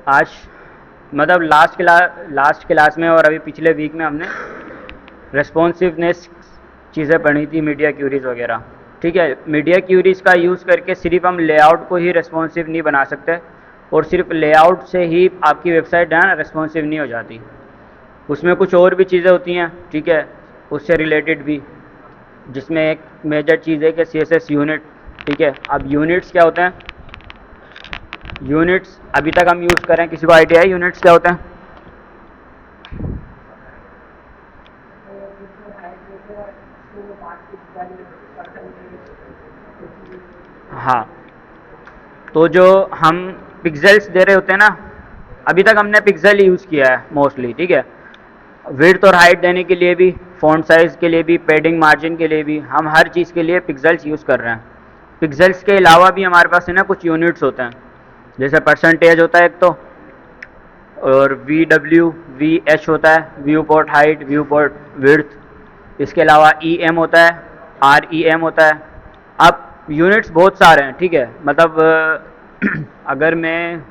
आज मतलब last class में और अभी पिछले वीक में हमने रेस्पॉन्सिवनेस चीज़ें पढ़ी थी, मीडिया क्यूरीज वगैरह। ठीक है, मीडिया क्यूरीज का यूज़ करके सिर्फ हम लेआउट को ही रेस्पॉन्सिव नहीं बना सकते, और सिर्फ लेआउट से ही आपकी वेबसाइट है ना रेस्पॉन्सिव नहीं हो जाती, उसमें कुछ और भी चीज़ें होती हैं। ठीक है, उससे रिलेटेड भी, जिसमें एक मेजर चीज़ है कि CSS यूनिट। ठीक है, अब यूनिट्स क्या होते हैं? यूनिट्स अभी तक हम यूज़ करें, किसी को आइडिया है यूनिट्स क्या होते हैं? हाँ, तो जो हम पिक्सेल्स दे रहे होते हैं ना, अभी तक हमने पिक्सल यूज़ किया है मोस्टली। ठीक है, विड्थ और हाइट देने के लिए भी, फ़ॉन्ट साइज़ के लिए भी, पैडिंग मार्जिन के लिए भी, हम हर चीज़ के लिए पिक्सेल्स यूज़ कर रहे हैं। पिक्सेल्स के अलावा भी हमारे पास है ना कुछ यूनिट्स होते हैं, जैसे परसेंटेज होता है एक तो, और VH होता है, view port height, view port width. इसके अलावा EM होता है, REM होता है। अब यूनिट्स बहुत सारे हैं। ठीक है, मतलब अगर मैं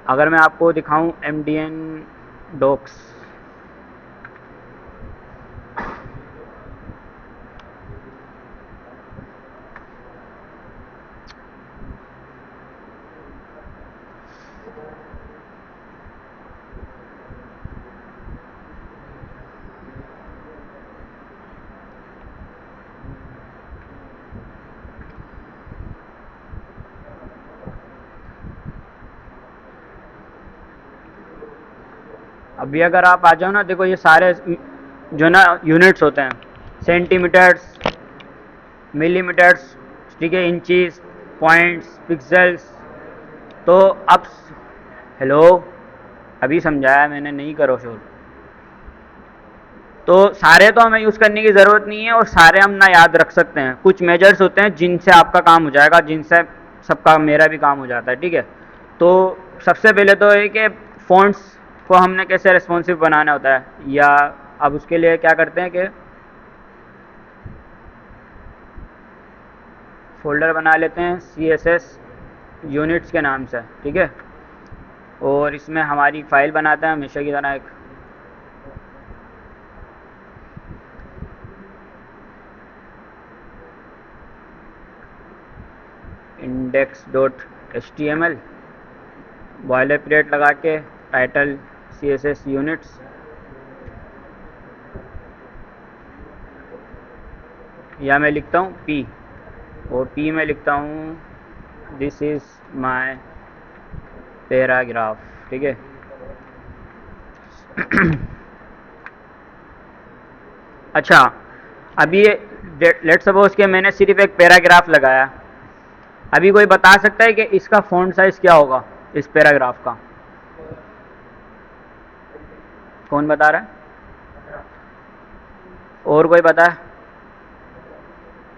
अगर मैं आपको दिखाऊं MDN डॉक्स, अभी अगर आप आ जाओ ना, देखो ये सारे जो ना यूनिट्स होते हैं, सेंटीमीटर्स, मिलीमीटर्स, ठीक है, इंचीज, पॉइंट्स, पिक्सेल्स। तो अब हेलो, अभी समझाया मैंने, नहीं करो शोर। तो सारे तो हमें यूज़ करने की ज़रूरत नहीं है, और सारे हम ना याद रख सकते हैं। कुछ मेजर्स होते हैं जिनसे आपका काम हो जाएगा, जिनसे सबका मेरा भी काम हो जाता है। ठीक है, तो सबसे पहले तो ये कि फ़ॉन्ट्स को हमने कैसे रिस्पॉन्सिव बनाना होता है, या अब उसके लिए क्या करते हैं कि फ़ोल्डर बना लेते हैं CSS यूनिट्स के नाम से। ठीक है, और इसमें हमारी फ़ाइल बनाते हैं हमेशा की तरह एक index.html, बॉयलर प्लेट लगा के टाइटल CSS यूनिट्स, या मैं लिखता हूँ P, और P में लिखता हूँ दिस इज़ माय पैराग्राफ। ठीक है, अच्छा, अभी लेट सपोज कि मैंने सिर्फ एक पैराग्राफ लगाया। अभी कोई बता सकता है कि इसका फ़ॉन्ट साइज़ क्या होगा इस पैराग्राफ का? कौन बता रहा है? और कोई बता है?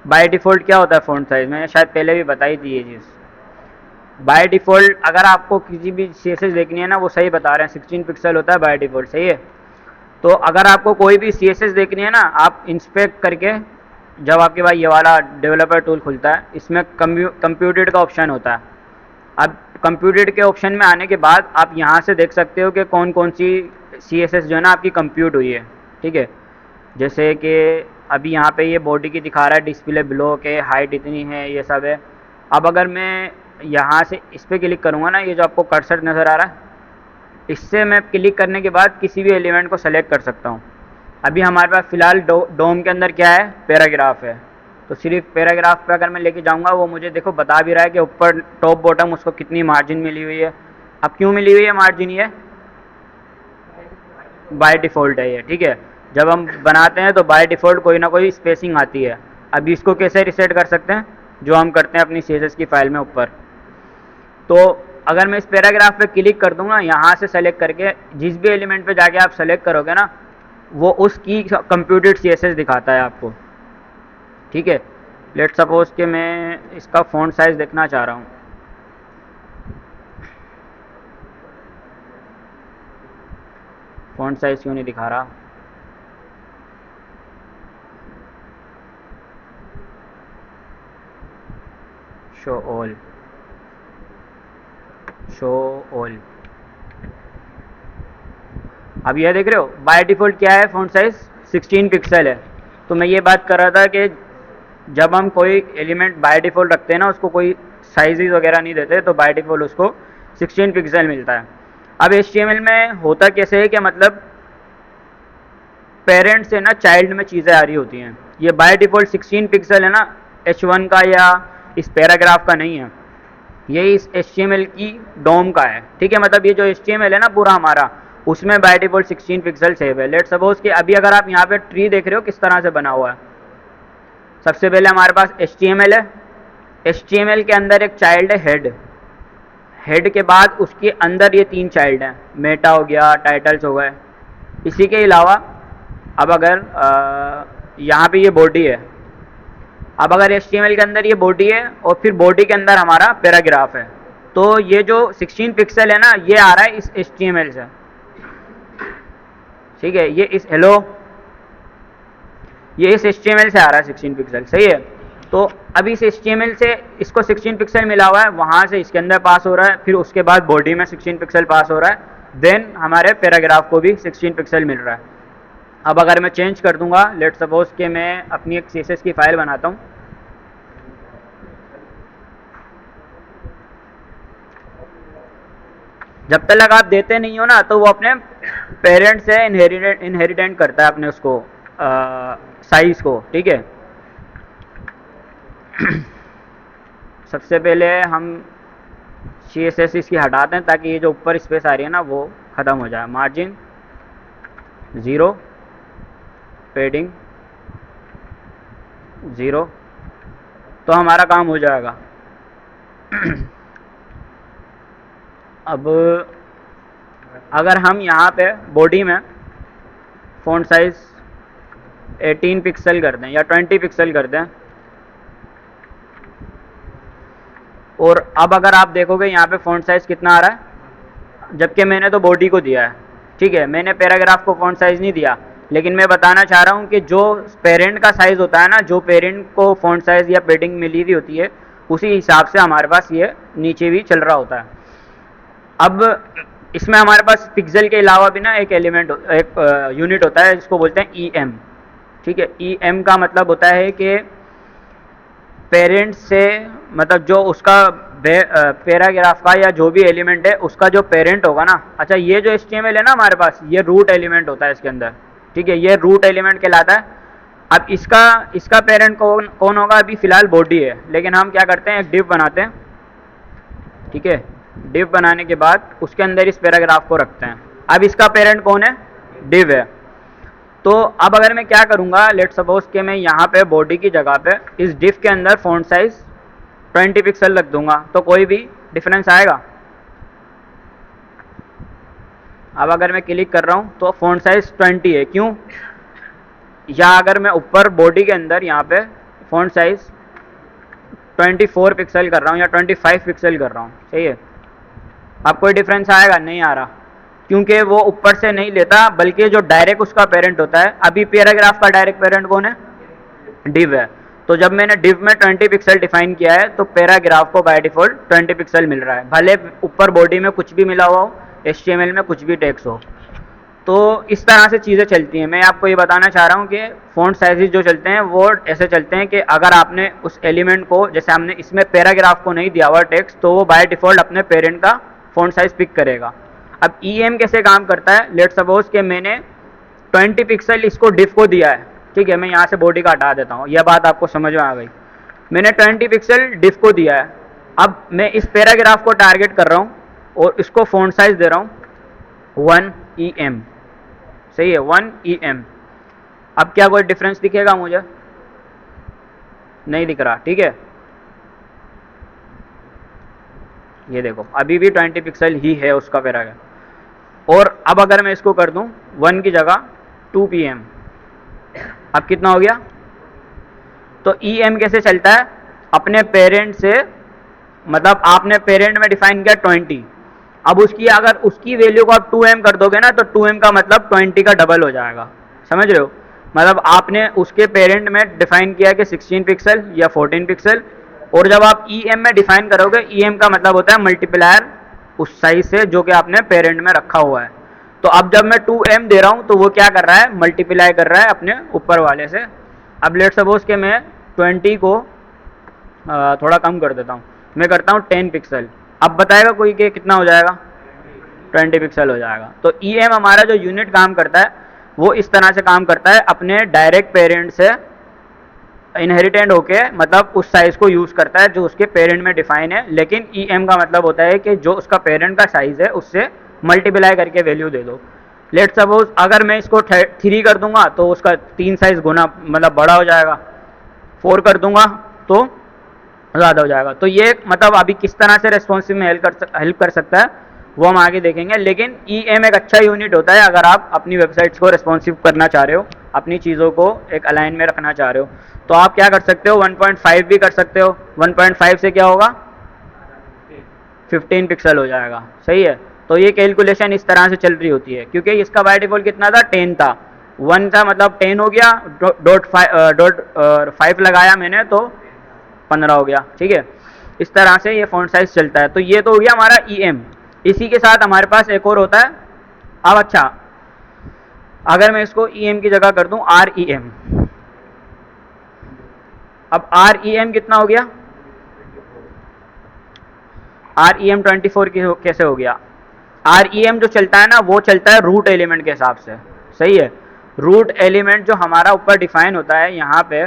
बाय डिफ़ॉल्ट क्या होता है फ़ॉन्ट साइज़? मैंने शायद पहले भी बताई थी ये चीज़। बाय डिफ़ॉल्ट अगर आपको किसी भी CSS देखनी है ना, वो सही बता रहे हैं, 16 पिक्सल होता है बाय डिफ़ॉल्ट, सही है। तो अगर आपको कोई भी CSS देखनी है ना, आप इंस्पेक्ट करके, जब आपके पास ये वाला डेवलपर टूल खुलता है, इसमें कंप्यूटेड का ऑप्शन होता है। अब कंप्यूटेड के ऑप्शन में आने के बाद आप यहाँ से देख सकते हो कि कौन कौन सी CSS जो है ना आपकी कंप्यूट हुई है। ठीक है, जैसे कि अभी यहाँ पे ये बॉडी की दिखा रहा है, डिस्प्ले ब्लॉक है, हाइट इतनी है, ये सब है। अब अगर मैं यहाँ से इस पर क्लिक करूँगा ना, ये जो आपको कर्सर नज़र आ रहा है, इससे मैं क्लिक करने के बाद किसी भी एलिमेंट को सेलेक्ट कर सकता हूँ। अभी हमारे पास फ़िलहाल डोम के अंदर क्या है? पैराग्राफ है। तो सिर्फ पैराग्राफ पे अगर मैं लेके जाऊँगा, वो मुझे देखो बता भी रहा है कि ऊपर टॉप बॉटम उसको कितनी मार्जिन मिली हुई है। अब क्यों मिली हुई है मार्जिन? ये बाय डिफ़ॉल्ट है ये। ठीक है, जब हम बनाते हैं तो बाय डिफ़ॉल्ट कोई ना कोई स्पेसिंग आती है। अभी इसको कैसे रिसेट कर सकते हैं? जो हम करते हैं अपनी CSS की फ़ाइल में ऊपर। तो अगर मैं इस पैराग्राफ पे क्लिक कर दूंगा, यहाँ से सेलेक्ट करके जिस भी एलिमेंट पे जाके आप सेलेक्ट करोगे ना, वो उसकी कंप्यूटेड CSS दिखाता है आपको। ठीक है, लेट सपोज कि मैं इसका फ़ॉन्ट साइज़ देखना चाह रहा हूँ। फ़ॉन्ट साइज़ क्यों नहीं दिखा रहा? Show all. Show all. अब ये देख रहे हो बाय डिफ़ॉल्ट क्या है, फ़ॉन्ट साइज़ 16 पिक्सल है। तो मैं ये बात कर रहा था कि जब हम कोई एलिमेंट बाय डिफ़ॉल्ट रखते हैं ना, उसको कोई साइज़ वगैरह नहीं देते, तो बाय डिफ़ॉल्ट उसको 16 पिक्सल मिलता है। अब HTML में होता कैसे है कि मतलब पेरेंट से ना चाइल्ड में चीज़ें आ रही होती हैं। ये बाय डिफ़ॉल्ट 16 पिक्सल है ना, H1 का या इस पैराग्राफ का नहीं है, ये इस HTML की डोम का है। ठीक है, मतलब ये जो HTML है ना पूरा हमारा, उसमें बाय डिफ़ॉल्ट 16 पिक्सल सेव है। लेट सपोज कि अभी अगर आप यहाँ पे ट्री देख रहे हो किस तरह से बना हुआ है, सबसे पहले हमारे पास HTML है, HTML के अंदर एक चाइल्ड है हेड, हेड के बाद उसके अंदर ये 3 चाइल्ड हैं, मेटा हो गया, टाइटल्स हो गए। इसी के अलावा अब अगर यहाँ पे ये बॉडी है, अब अगर HTML के अंदर ये बॉडी है और फिर बॉडी के अंदर हमारा पैराग्राफ है, तो ये जो 16 पिक्सल है ना, ये आ रहा है इस HTML से। ठीक है, ये इस ये इस HTML से आ रहा है 16 पिक्सल, सही है। तो अभी इस HTML से इसको 16 पिक्सल मिला हुआ है, वहाँ से इसके अंदर पास हो रहा है, फिर उसके बाद बॉडी में 16 पिक्सल पास हो रहा है, देन हमारे पैराग्राफ को भी 16 पिक्सल मिल रहा है। अब अगर मैं चेंज कर दूंगा, लेट सपोज कि मैं अपनी एक CSS की फ़ाइल बनाता हूँ, जब तक आप देते नहीं हो ना, तो वो अपने पेरेंट से इनहेरिटेंट करता है अपने उसको साइज़ को। ठीक है, सबसे पहले हम CSS इसकी हटाते हैं ताकि ये जो ऊपर स्पेस आ रही है ना वो ख़त्म हो जाए। मार्जिन 0, पेडिंग 0, तो हमारा काम हो जाएगा। अब अगर हम यहाँ पे बॉडी में फ़ॉन्ट साइज़ 18 पिक्सल कर दें या 20 पिक्सल कर दें, और अब अगर आप देखोगे यहाँ पे फ़ॉन्ट साइज़ कितना आ रहा है, जबकि मैंने तो बॉडी को दिया है। ठीक है, मैंने पैराग्राफ को फ़ॉन्ट साइज़ नहीं दिया, लेकिन मैं बताना चाह रहा हूँ कि जो पेरेंट का साइज़ होता है ना, जो पेरेंट को फ़ॉन्ट साइज़ या पेडिंग मिली हुई होती है, उसी हिसाब से हमारे पास ये नीचे भी चल रहा होता है। अब इसमें हमारे पास पिक्सल के अलावा भी ना एक एलिमेंट, एक यूनिट होता है जिसको बोलते हैं EM। ठीक है, EM का मतलब होता है कि पेरेंट से, मतलब जो उसका पैराग्राफ का या जो भी एलिमेंट है उसका जो पेरेंट होगा ना, अच्छा ये जो HTML है ना हमारे पास, ये रूट एलिमेंट होता है इसके अंदर। ठीक है, ये रूट एलिमेंट कहलाता है। अब इसका पेरेंट कौन होगा, अभी फ़िलहाल बॉडी है, लेकिन हम क्या करते हैं, एक डिव बनाते हैं। ठीक है, डिव बनाने के बाद उसके अंदर इस पैराग्राफ को रखते हैं। अब इसका पेरेंट कौन है, डिव है। तो अब अगर मैं क्या करूँगा, लेट सपोज कि मैं यहाँ पे बॉडी की जगह पे इस डिव के अंदर फ़ॉन्ट साइज़ 20 पिक्सल रख दूंगा, तो कोई भी डिफरेंस आएगा। अब अगर मैं क्लिक कर रहा हूँ तो फ़ॉन्ट साइज़ 20 है, क्यों? या अगर मैं ऊपर बॉडी के अंदर यहाँ पे फ़ॉन्ट साइज़ 24 पिक्सल कर रहा हूँ या 25 पिक्सल कर रहा हूँ, सही है, अब कोई डिफरेंस आएगा? नहीं आ रहा, क्योंकि वो ऊपर से नहीं लेता, बल्कि जो डायरेक्ट उसका पेरेंट होता है। अभी पैराग्राफ का डायरेक्ट पेरेंट कौन है, डिव है। तो जब मैंने डिव में 20 पिक्सल डिफाइन किया है, तो पैराग्राफ को बाय डिफ़ॉल्ट 20 पिक्सल मिल रहा है, भले ऊपर बॉडी में कुछ भी मिला हुआ हो, HTML में कुछ भी टेक्स्ट हो। तो इस तरह से चीज़ें चलती हैं। मैं आपको ये बताना चाह रहा हूँ कि फ़ॉन्ट साइज़ जो चलते हैं वो ऐसे चलते हैं कि अगर आपने उस एलिमेंट को, जैसे हमने इसमें पैराग्राफ को नहीं दिया हुआ टेक्स्ट, तो वो बाय डिफ़ॉल्ट अपने पेरेंट का फ़ॉन्ट साइज़ पिक करेगा। अब EM कैसे काम करता है, लेट सपोज कि मैंने 20 पिक्सल इसको डिव को दिया है। ठीक है, मैं यहाँ से बॉडी का हटा देता हूँ, यह बात आपको समझ में आ गई। मैंने 20 पिक्सल डिव को दिया है, अब मैं इस पैराग्राफ को टारगेट कर रहा हूँ और इसको फ़ॉन्ट साइज़ दे रहा हूँ 1 EM, सही है, 1 EM। अब क्या कोई डिफरेंस दिखेगा मुझे? नहीं दिख रहा। ठीक है, ये देखो अभी भी 20 पिक्सल ही है उसका पैराग्राफ। और अब अगर मैं इसको कर दूं 1 की जगह 2 PM, अब कितना हो गया? तो EM कैसे चलता है, अपने पेरेंट से, मतलब आपने पेरेंट में डिफाइन किया 20, अब उसकी अगर उसकी वैल्यू को आप 2M कर दोगे ना, तो 2M का मतलब 20 का डबल हो जाएगा, समझ रहे हो? मतलब आपने उसके पेरेंट में डिफाइन किया कि 16 पिक्सल या 14 पिक्सल, और जब आप EM में डिफाइन करोगे, EM का मतलब होता है मल्टीप्लायर उस साइज से जो कि आपने पेरेंट में रखा हुआ है। तो अब जब मैं 2m दे रहा हूँ तो वो क्या कर रहा है, मल्टीप्लाई कर रहा है अपने ऊपर वाले से। अब लेट सपोज के मैं 20 को थोड़ा कम कर देता हूँ, मैं करता हूँ 10 पिक्सल। अब बताएगा कोई कि कितना हो जाएगा, 20 पिक्सल हो जाएगा। तो EM हमारा जो यूनिट काम करता है वो इस तरह से काम करता है, अपने डायरेक्ट पेरेंट से इनहेरिटेंट होके मतलब उस साइज को यूज़ करता है जो उसके पेरेंट में डिफाइन है। लेकिन EM का मतलब होता है कि जो उसका पेरेंट का साइज है उससे मल्टीप्लाई करके वैल्यू दे दो। लेट सपोज अगर मैं इसको 3 कर दूंगा तो उसका 3 साइज गुना मतलब बड़ा हो जाएगा, 4 कर दूंगा तो ज़्यादा हो जाएगा। तो ये मतलब अभी किस तरह से रेस्पॉन्सिव में हेल्प कर सकता है वो हम आगे देखेंगे। लेकिन EM एक अच्छा यूनिट होता है अगर आप अपनी वेबसाइट्स को रेस्पॉन्सिव करना चाह रहे हो, अपनी चीज़ों को एक अलाइन में रखना चाह रहे हो। तो आप क्या कर सकते हो, 1.5 भी कर सकते हो। 1.5 से क्या होगा, 15 पिक्सल हो जाएगा, सही है। तो ये कैलकुलेशन इस तरह से चल रही होती है, क्योंकि इसका बाय डिफॉल्ट कितना था, 10 था। 1 था मतलब 10 हो गया, डॉट 5 लगाया मैंने तो 15 हो गया, ठीक है। इस तरह से ये फॉन्ट साइज चलता है। तो ये तो हो गया हमारा EM। इसी के साथ हमारे पास एक और होता है। अब अच्छा, अगर मैं इसको EM की जगह कर दूं REM, अब REM कितना हो गया, REM 24 कैसे हो गया। REM जो चलता है ना वो चलता है रूट एलिमेंट के हिसाब से, सही है। रूट एलिमेंट जो हमारा ऊपर डिफाइन होता है यहाँ पे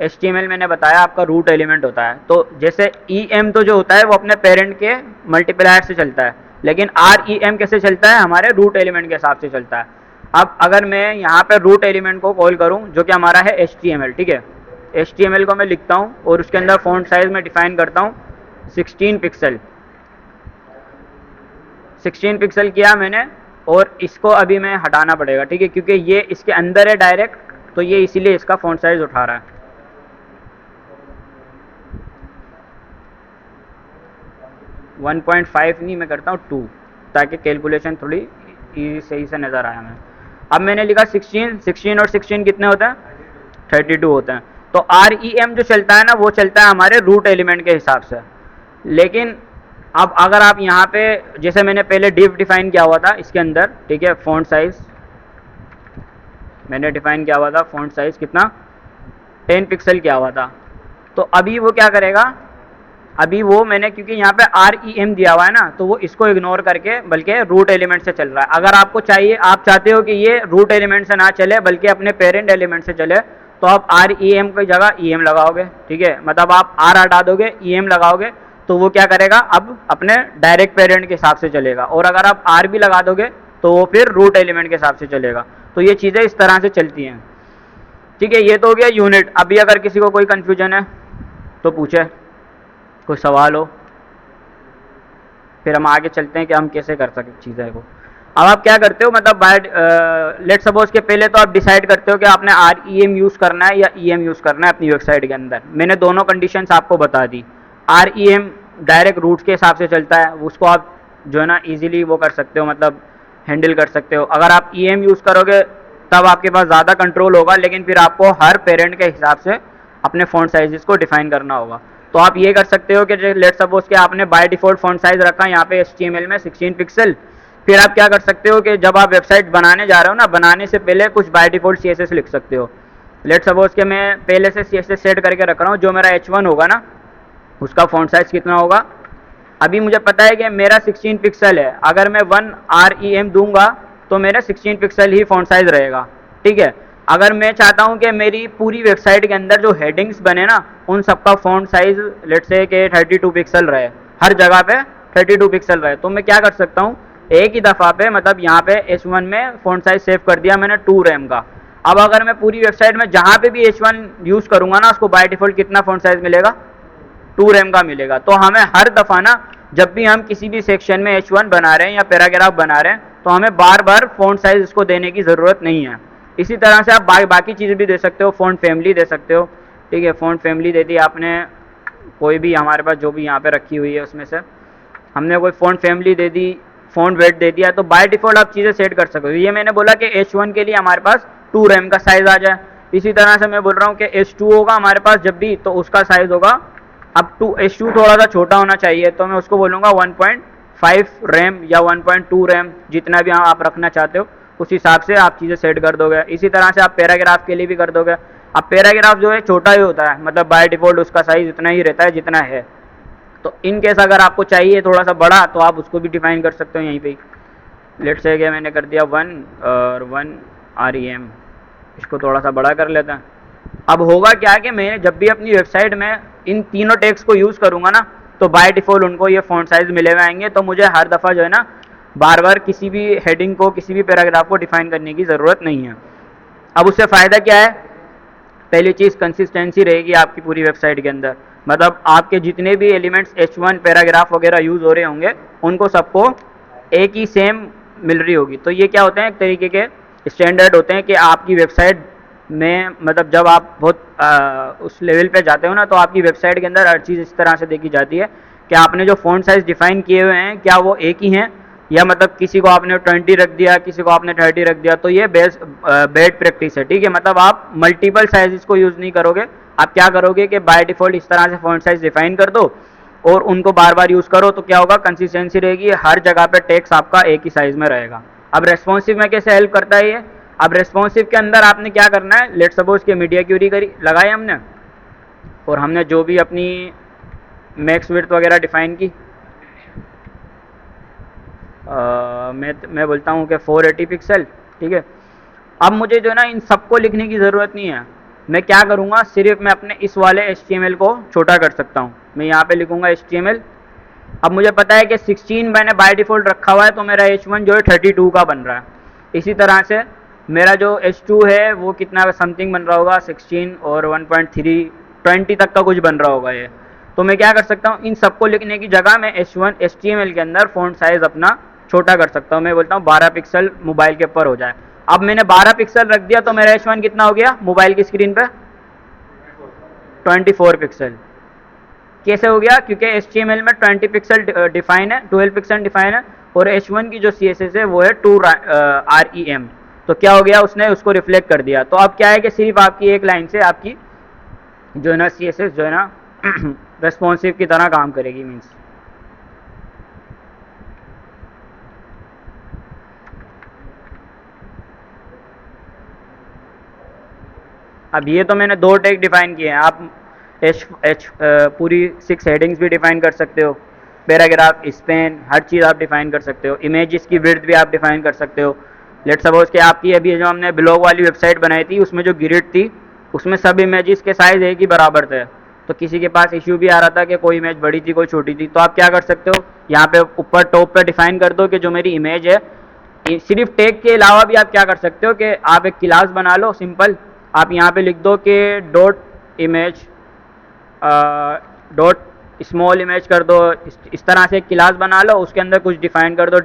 HTML मैंने बताया आपका रूट एलिमेंट होता है। तो जैसे EM तो जो होता है वो अपने पेरेंट के मल्टीप्लायर से चलता है, लेकिन REM कैसे चलता है, हमारे रूट एलिमेंट के हिसाब से चलता है। अब अगर मैं यहाँ पे रूट एलिमेंट को कॉल करूँ जो कि हमारा है HTML, ठीक है। HTML को मैं लिखता हूँ और उसके अंदर फॉन्ट साइज में डिफाइन करता हूँ 16 पिक्सल। 16 पिक्सल किया मैंने, और इसको अभी मैं हटाना पड़ेगा, ठीक है, क्योंकि ये इसके अंदर है डायरेक्ट, तो ये इसीलिए इसका फॉन्ट साइज उठा रहा है। 1.5 नहीं, मैं करता हूँ 2, ताकि कैलकुलेशन थोड़ी सही से नज़र आया हमें। अब मैंने लिखा 16 और 16 कितने होते हैं, 32 होते हैं। तो REM जो चलता है ना वो चलता है हमारे रूट एलिमेंट के हिसाब से। लेकिन अब अगर आप यहाँ पे, जैसे मैंने पहले डिव डिफाइन किया हुआ था इसके अंदर, ठीक है, फॉन्ट साइज मैंने डिफाइन किया हुआ था, फॉन्ट साइज कितना, 10 पिक्सल किया हुआ था। तो अभी वो क्या करेगा, अभी वो मैंने क्योंकि यहाँ पे REM दिया हुआ है ना, तो वो इसको इग्नोर करके बल्कि रूट एलिमेंट से चल रहा है। अगर आपको चाहिए, आप चाहते हो कि ये रूट एलिमेंट से ना चले बल्कि अपने पेरेंट एलिमेंट से चले, तो आप REM की जगह EM लगाओगे, ठीक है। मतलब आप R हटा दोगे, EM लगाओगे, तो वो क्या करेगा, अब अपने डायरेक्ट पेरेंट के हिसाब से चलेगा। और अगर आप R भी लगा दोगे तो वो फिर रूट एलिमेंट के हिसाब से चलेगा। तो ये चीज़ें इस तरह से चलती हैं, ठीक है। ये तो हो गया यूनिट। अभी अगर किसी को कोई कन्फ्यूजन है तो पूछे, कोई सवाल हो, फिर हम आगे चलते हैं कि हम कैसे कर सकते चीज़ें को। अब आप क्या करते हो, मतलब लेट सपोज के पहले तो आप डिसाइड करते हो कि आपने REM यूज़ करना है या EM यूज़ करना है अपनी वेबसाइट के अंदर। मैंने दोनों कंडीशंस आपको बता दी। REM डायरेक्ट रूट के हिसाब से चलता है, उसको आप जो है ना ईजिली वो कर सकते हो, मतलब हैंडल कर सकते हो। अगर आप EM यूज़ करोगे तब आपके पास ज़्यादा कंट्रोल होगा, लेकिन फिर आपको हर पेरेंट के हिसाब से अपने फॉन्ट साइजेस को डिफाइन करना होगा। तो आप ये कर सकते हो कि लेट सपोज कि आपने बाय डिफॉल्ट फॉन्ट साइज रखा यहाँ पे HTML में 16 पिक्सल। फिर आप क्या कर सकते हो कि जब आप वेबसाइट बनाने जा रहे हो ना, बनाने से पहले कुछ बाय डिफॉल्ट CSS लिख सकते हो। लेट सपोज कि मैं पहले से CSS सेट करके रख रहा हूँ, जो मेरा H1 होगा ना उसका फॉन्ट साइज कितना होगा। अभी मुझे पता है कि मेरा 16 पिक्सल है, अगर मैं 1 REM दूंगा तो मेरा 16 पिक्सल ही फॉन्ट साइज रहेगा, ठीक है। अगर मैं चाहता हूं कि मेरी पूरी वेबसाइट के अंदर जो हेडिंग्स बने ना उन सबका फॉन्ट साइज लेट से कि 32 पिक्सल रहे, हर जगह पे 32 पिक्सल रहे, तो मैं क्या कर सकता हूं, एक ही दफ़ा पे, मतलब यहाँ पे H1 में फॉन्ट साइज सेव कर दिया मैंने 2 रैम का। अब अगर मैं पूरी वेबसाइट में जहाँ पे भी H1 यूज़ करूँगा ना, उसको बाय डिफॉल्ट कितना फॉन्ट साइज मिलेगा, 2 रैम का मिलेगा। तो हमें हर दफ़ा ना, जब भी हम किसी भी सेक्शन में H1 बना रहे हैं या पैराग्राफ बना रहे हैं, तो हमें बार बार फॉन्ट साइज इसको देने की ज़रूरत नहीं है। इसी तरह से आप बाकी चीज़ें भी दे सकते हो, फॉन्ट फैमिली दे सकते हो, ठीक है। फॉन्ट फैमिली दे दी आपने, कोई भी हमारे पास जो भी यहाँ पे रखी हुई है उसमें से हमने कोई फॉन्ट फैमिली दे दी, फॉन्ट वेट दे दिया, तो बाय डिफॉल्ट आप चीज़ें सेट कर सकते हो। ये मैंने बोला कि H1 के लिए हमारे पास 2 रैम का साइज़ आ जाए। इसी तरह से मैं बोल रहा हूँ कि H2 होगा हमारे पास जब भी, तो उसका साइज़ होगा, अब H2 थोड़ा सा छोटा होना चाहिए, तो मैं उसको बोलूँगा 1.5 रैम या 1.2 रैम, जितना भी आप रखना चाहते हो उस हिसाब से आप चीज़ें सेट कर दोगे। इसी तरह से आप पैराग्राफ के लिए भी कर दोगे। अब पैराग्राफ जो है छोटा ही होता है, मतलब बाय डिफ़ॉल्ट उसका साइज़ इतना ही रहता है जितना है। तो इन केस अगर आपको चाहिए थोड़ा सा बड़ा तो आप उसको भी डिफाइन कर सकते हो यहीं पे। लेट्स से कि मैंने कर दिया 1 और 1 REM, इसको थोड़ा सा बड़ा कर लेते हैं। अब होगा क्या कि मैं जब भी अपनी वेबसाइट में इन तीनों टैग्स को यूज़ करूँगा ना, तो बाय डिफ़ॉल्ट उनको ये फ़ॉन्ट साइज़ मिले हुए आएंगे, तो मुझे हर दफ़ा जो है ना बार बार किसी भी हेडिंग को, किसी भी पैराग्राफ को डिफाइन करने की ज़रूरत नहीं है। अब उससे फ़ायदा क्या है? पहली चीज़ कंसिस्टेंसी रहेगी आपकी पूरी वेबसाइट के अंदर, मतलब आपके जितने भी एलिमेंट्स H1 पैराग्राफ वगैरह यूज़ हो रहे होंगे उनको सबको एक ही सेम मिल रही होगी। तो ये क्या होते हैं, एक तरीके के स्टैंडर्ड होते हैं कि आपकी वेबसाइट में, मतलब जब आप बहुत उस लेवल पे जाते हो ना, तो आपकी वेबसाइट के अंदर हर चीज़ इस तरह से देखी जाती है कि आपने जो फ़ॉन्ट साइज़ डिफ़ाइन किए हुए हैं क्या वो एक ही हैं, या मतलब किसी को आपने 20 रख दिया, किसी को आपने 30 रख दिया, तो ये बैड प्रैक्टिस है। ठीक है, मतलब आप मल्टीपल साइज़ को यूज़ नहीं करोगे। आप क्या करोगे कि बाय डिफ़ॉल्ट इस तरह से फ़ॉन्ट साइज़ डिफ़ाइन कर दो और उनको बार बार यूज़ करो, तो क्या होगा, कंसिस्टेंसी रहेगी, हर जगह पे टेक्स्ट आपका एक ही साइज़ में रहेगा। अब रेस्पॉन्सिव में कैसे हेल्प करता है ये? अब रेस्पॉन्सिव के अंदर आपने क्या करना है, लेट्स सपोज कि मीडिया क्यूरी लगाई हमने और हमने जो भी अपनी मैक्स विड्थ वगैरह डिफ़ाइन की, मैं बोलता हूँ कि 480 पिक्सल। ठीक है, अब मुझे जो है ना इन सबको लिखने की ज़रूरत नहीं है। मैं क्या करूँगा, सिर्फ मैं अपने इस वाले HTML को छोटा कर सकता हूँ। मैं यहाँ पे लिखूँगा HTML। अब मुझे पता है कि 16 मैंने बाय डिफ़ॉल्ट रखा हुआ है, तो मेरा H1 जो है 32 का बन रहा है। इसी तरह से मेरा जो H2 है वो कितना समथिंग बन रहा होगा, 16 और 1.3 20 तक का कुछ बन रहा होगा ये। तो मैं क्या कर सकता हूँ, इन सबको लिखने की जगह मैं H1 HTML के अंदर फ़ॉन्ट साइज़ अपना छोटा कर सकता हूँ। मैं बोलता हूँ 12 पिक्सल मोबाइल के ऊपर हो जाए। अब मैंने 12 पिक्सल रख दिया तो मेरा H1 कितना हो गया मोबाइल की स्क्रीन पे, 24 पिक्सल। कैसे हो गया? क्योंकि HTML में 20 पिक्सल डिफाइन है, 12 पिक्सल डिफाइन है, और H1 की जो CSS है वो है 2 REM। तो क्या हो गया, उसने उसको रिफ्लेक्ट कर दिया। तो अब क्या है कि सिर्फ आपकी एक लाइन से आपकी जो है ना CSS जो है ना रेस्पॉन्सिव की तरह काम करेगी। मीन्स अब ये तो मैंने 2 टैग डिफाइन किए हैं। आप पूरी 6 हेडिंग्स भी डिफाइन कर सकते हो, पैराग्राफ, स्पेन, हर चीज़ आप डिफाइन कर सकते हो। इमेजेस की विड्थ भी आप डिफाइन कर सकते हो। लेट्स सपोज कि आपकी अभी जो हमने ब्लॉग वाली वेबसाइट बनाई थी उसमें जो ग्रिड थी उसमें सब इमेजेस के साइज़ एक ही बराबर थे। तो किसी के पास इश्यू भी आ रहा था कि कोई इमेज बड़ी थी कोई छोटी थी, तो आप क्या कर सकते हो, यहाँ पे ऊपर टॉप पे डिफाइन कर दो कि जो मेरी इमेज है, सिर्फ टैग के अलावा भी आप क्या कर सकते हो कि आप एक क्लास बना लो सिंपल। आप यहाँ पे लिख दो कि dot image dot small image कर दो। इस तरह से एक क्लास बना लो, उसके अंदर कुछ डिफाइन कर दो।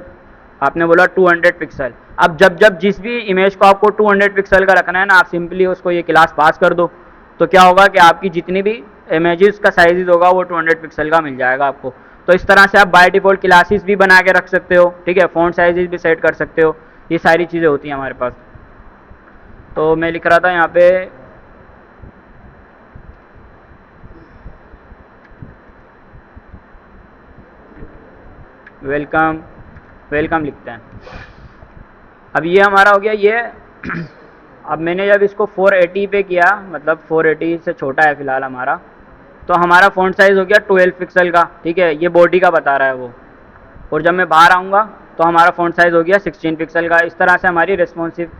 आपने बोला 200 पिक्सल। अब जब जिस भी इमेज को आपको 200 पिक्सल का रखना है ना, आप सिंपली उसको ये क्लास पास कर दो, तो क्या होगा कि आपकी जितनी भी इमेजेस का साइज होगा वो 200 पिक्सल का मिल जाएगा आपको। तो इस तरह से आप बाय डिफ़ॉल्ट क्लासेस भी बना के रख सकते हो। ठीक है, फ़ॉन्ट साइजेस भी सेट कर सकते हो। ये सारी चीज़ें होती हैं हमारे पास। तो मैं लिख रहा था यहाँ पे वेलकम, वेलकम लिखते हैं। अब ये हमारा हो गया ये। अब मैंने जब इसको 480 पे किया, मतलब 480 से छोटा है फ़िलहाल हमारा, तो हमारा फ़ॉन्ट साइज़ हो गया 12 पिक्सल का। ठीक है, ये बॉडी का बता रहा है वो। और जब मैं बाहर आऊँगा तो हमारा फ़ॉन्ट साइज़ हो गया 16 पिक्सल का। इस तरह से हमारी रेस्पॉन्सिव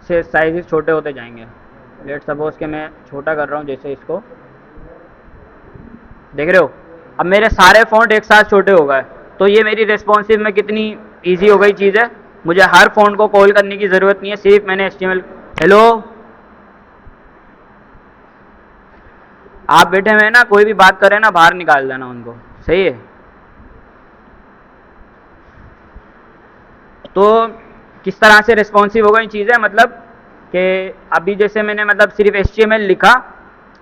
से साइज़ छोटे होते जाएंगे। लेट्स सपोज कि मैं छोटा कर रहा हूँ, जैसे इसको देख रहे हो, अब मेरे सारे फ़ॉन्ट एक साथ छोटे हो गए। तो ये मेरी रेस्पॉन्सिव में कितनी ईजी हो गई चीज़ है। मुझे हर फ़ॉन्ट को कॉल करने की ज़रूरत नहीं है, सिर्फ मैंने HTML। हेलो, आप बैठे हुए ना, कोई भी बात करें ना बाहर निकाल देना उनको, सही है। तो किस तरह से रेस्पॉन्सिव हो गई चीज़ें, मतलब कि अभी जैसे मैंने मतलब सिर्फ HTML लिखा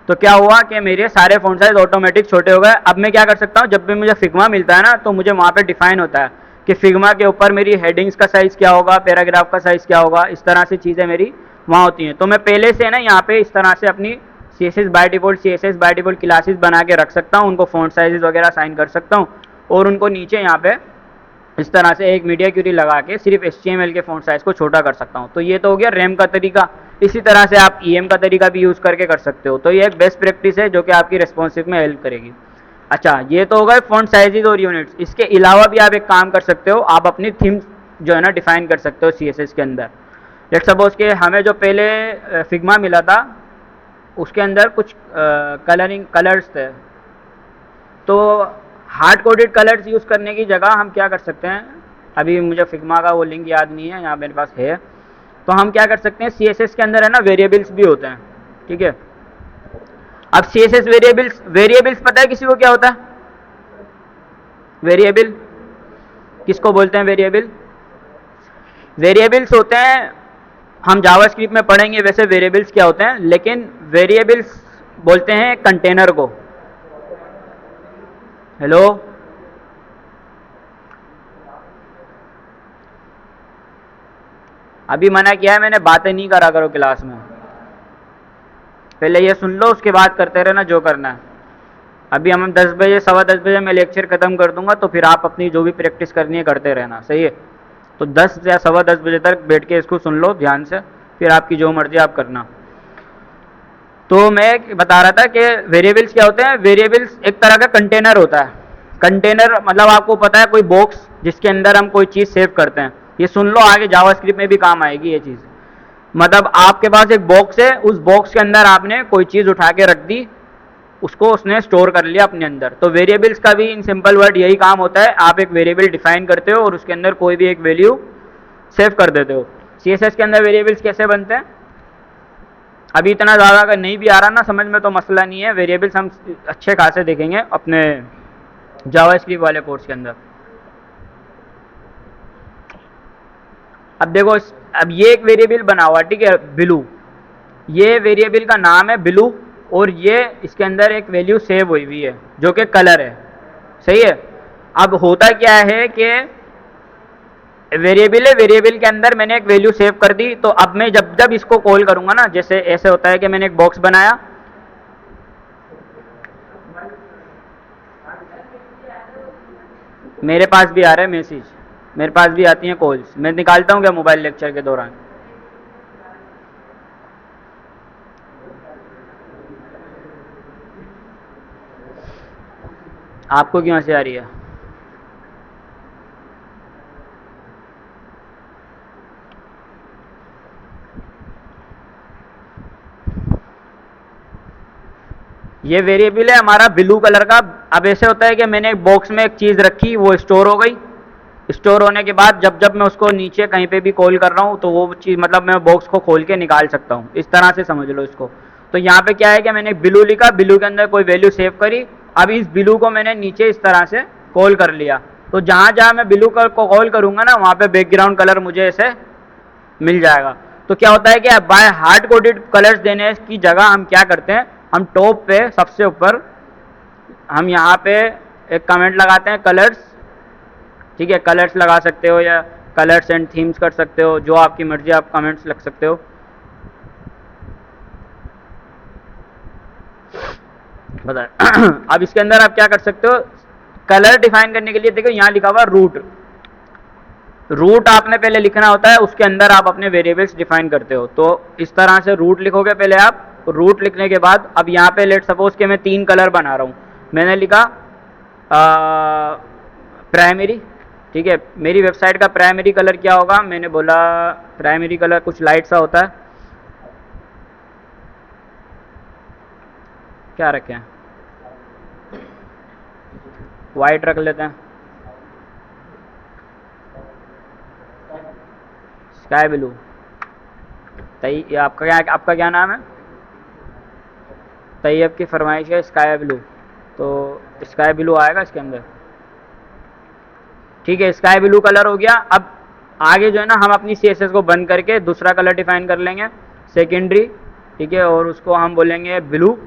तो क्या हुआ कि मेरे सारे फ़ॉन्ट साइज ऑटोमेटिक छोटे हो गए। अब मैं क्या कर सकता हूँ, जब भी मुझे फिग्मा मिलता है ना, तो मुझे वहाँ पे डिफाइन होता है कि फिग्मा के ऊपर मेरी हेडिंग्स का साइज़ क्या होगा, पैराग्राफ का साइज़ क्या होगा। इस तरह से चीज़ें मेरी वहाँ होती हैं। तो मैं पहले से ना यहाँ पे इस तरह से अपनी CSS बाय डिफ़ॉल्ट क्लासेस बना के रख सकता हूँ, उनको फ़ॉन्ट साइज़ वगैरह साइन कर सकता हूँ और उनको नीचे यहाँ पे इस तरह से एक मीडिया क्यूरी लगा के सिर्फ HTML के फ़ॉन्ट साइज़ को छोटा कर सकता हूँ। तो ये तो हो गया रैम का तरीका। इसी तरह से आप EM का तरीका भी यूज़ करके कर सकते हो। तो ये एक बेस्ट प्रैक्टिस है जो कि आपकी रेस्पॉन्सिव में हेल्प करेगी। अच्छा, ये तो हो गए फ़ॉन्ट साइज़ और यूनिट्स। इसके अलावा भी आप एक काम कर सकते हो, आप अपनी थीम जो है ना डिफ़ाइन कर सकते हो CSS के अंदर। लेट्स सपोज के हमें जो पहले फिग्मा मिला था उसके अंदर कुछ कलर्स थे, तो हार्ड कोडेड कलर्स यूज़ करने की जगह हम क्या कर सकते हैं, अभी मुझे फिग्मा का वो लिंक याद नहीं है, यहाँ मेरे पास है, तो हम क्या कर सकते हैं CSS के अंदर है ना वेरिएबल्स भी होते हैं, ठीक है। अब CSS वेरिएबल्स पता है किसी को क्या होता है? वेरिएबल किसको बोलते हैं? वेरिएबल्स होते हैं, हम जावास्क्रिप्ट में पढ़ेंगे वैसे वेरिएबल्स क्या होते हैं, लेकिन वेरिएबल्स बोलते हैं कंटेनर को। हेलो, अभी मना किया है मैंने, बातें नहीं करा करो क्लास में, पहले ये सुन लो उसके बाद करते रहना जो करना है। अभी हम 10 बजे 10:15 मैं लेक्चर ख़त्म कर दूंगा, तो फिर आप अपनी जो भी प्रैक्टिस करनी है करते रहना, सही है। तो 10 या 10:15 बजे तक बैठ के इसको सुन लो ध्यान से, फिर आपकी जो मर्जी आप करना। तो मैं बता रहा था कि वेरिएबल्स क्या होते हैं। वेरिएबल्स एक तरह का कंटेनर होता है। कंटेनर मतलब आपको पता है कोई बॉक्स जिसके अंदर हम कोई चीज़ सेव करते हैं। ये सुन लो, आगे जावास्क्रिप्ट में भी काम आएगी ये चीज़। मतलब आपके पास एक बॉक्स है, उस बॉक्स के अंदर आपने कोई चीज़ उठा के रख दी, उसको उसने स्टोर कर लिया अपने अंदर। तो वेरिएबल्स का भी इन सिंपल वर्ड यही काम होता है, आप एक वेरिएबल डिफाइन करते हो और उसके अंदर कोई भी एक वैल्यू सेव कर देते हो। CSS के अंदर वेरिएबल्स कैसे बनते हैं अभी इतना ज़्यादा अगर नहीं भी आ रहा ना समझ में तो मसला नहीं है, वेरिएबल्स हम अच्छे खासे देखेंगे अपने जावास्क्रिप्ट वाले कोर्स के अंदर। अब देखो अब ये एक वेरिएबल बना हुआ, ठीक है, ब्लू, ये वेरिएबल का नाम है ब्लू, और ये इसके अंदर एक वैल्यू सेव हुई हुई है जो कि कलर है, सही है। अब होता क्या है कि वेरिएबल है, वेरिएबल के अंदर मैंने एक वैल्यू सेव कर दी, तो अब मैं जब जब इसको कॉल करूंगा ना, जैसे ऐसे होता है कि मैंने एक बॉक्स बनाया, मेरे पास भी आ रहा है मैसेज, मेरे पास भी आती हैं कॉल्स, मैं निकालता हूँ क्या मोबाइल लेक्चर के दौरान? आपको क्यों ऐसे आ रही है? ये वेरिएबल है हमारा ब्लू कलर का। अब ऐसे होता है कि मैंने एक बॉक्स में एक चीज़ रखी, वो स्टोर हो गई, स्टोर होने के बाद जब जब मैं उसको नीचे कहीं पे भी कॉल कर रहा हूँ तो वो चीज़ मतलब मैं बॉक्स को खोल के निकाल सकता हूँ, इस तरह से समझ लो इसको। तो यहाँ पे क्या है कि मैंने ब्लू लिखा, ब्लू के अंदर कोई वैल्यू सेव करी, अब इस ब्लू को मैंने नीचे इस तरह से कॉल कर लिया, तो जहाँ जहाँ मैं ब्लू को कॉल करूँगा ना वहाँ पे बैकग्राउंड कलर मुझे ऐसे मिल जाएगा। तो क्या होता है कि बाय हार्ड कोडेड कलर्स देने की जगह हम क्या करते हैं, हम टॉप पे सबसे ऊपर हम यहाँ पे एक कमेंट लगाते हैं कलर्स, ठीक है, कलर्स लगा सकते हो या कलर्स एंड थीम्स कर सकते हो, जो आपकी मर्जी, आप कमेंट्स लग सकते हो। बता अब इसके अंदर आप क्या कर सकते हो, कलर डिफाइन करने के लिए देखो यहाँ लिखा हुआ रूट, रूट आपने पहले लिखना होता है, उसके अंदर आप अपने वेरिएबल्स डिफाइन करते हो। तो इस तरह से रूट लिखोगे पहले आप, रूट लिखने के बाद अब यहाँ पे लेट सपोज के मैं 3 कलर बना रहा हूँ, मैंने लिखा प्राइमरी, ठीक है, मेरी वेबसाइट का प्राइमरी कलर क्या होगा, मैंने बोला प्राइमरी कलर कुछ लाइट सा होता है, क्या रखें, वाइट रख लेते हैं, स्काई ब्लू। तई आपका क्या नाम है? तैयब की फरमाइश है स्काई ब्लू, तो स्काई ब्लू आएगा इसके अंदर, ठीक है, स्काई ब्लू कलर हो गया। अब आगे जो है ना हम अपनी CSS को बंद करके दूसरा कलर डिफाइन कर लेंगे सेकेंडरी, ठीक है, और उसको हम बोलेंगे ब्लू।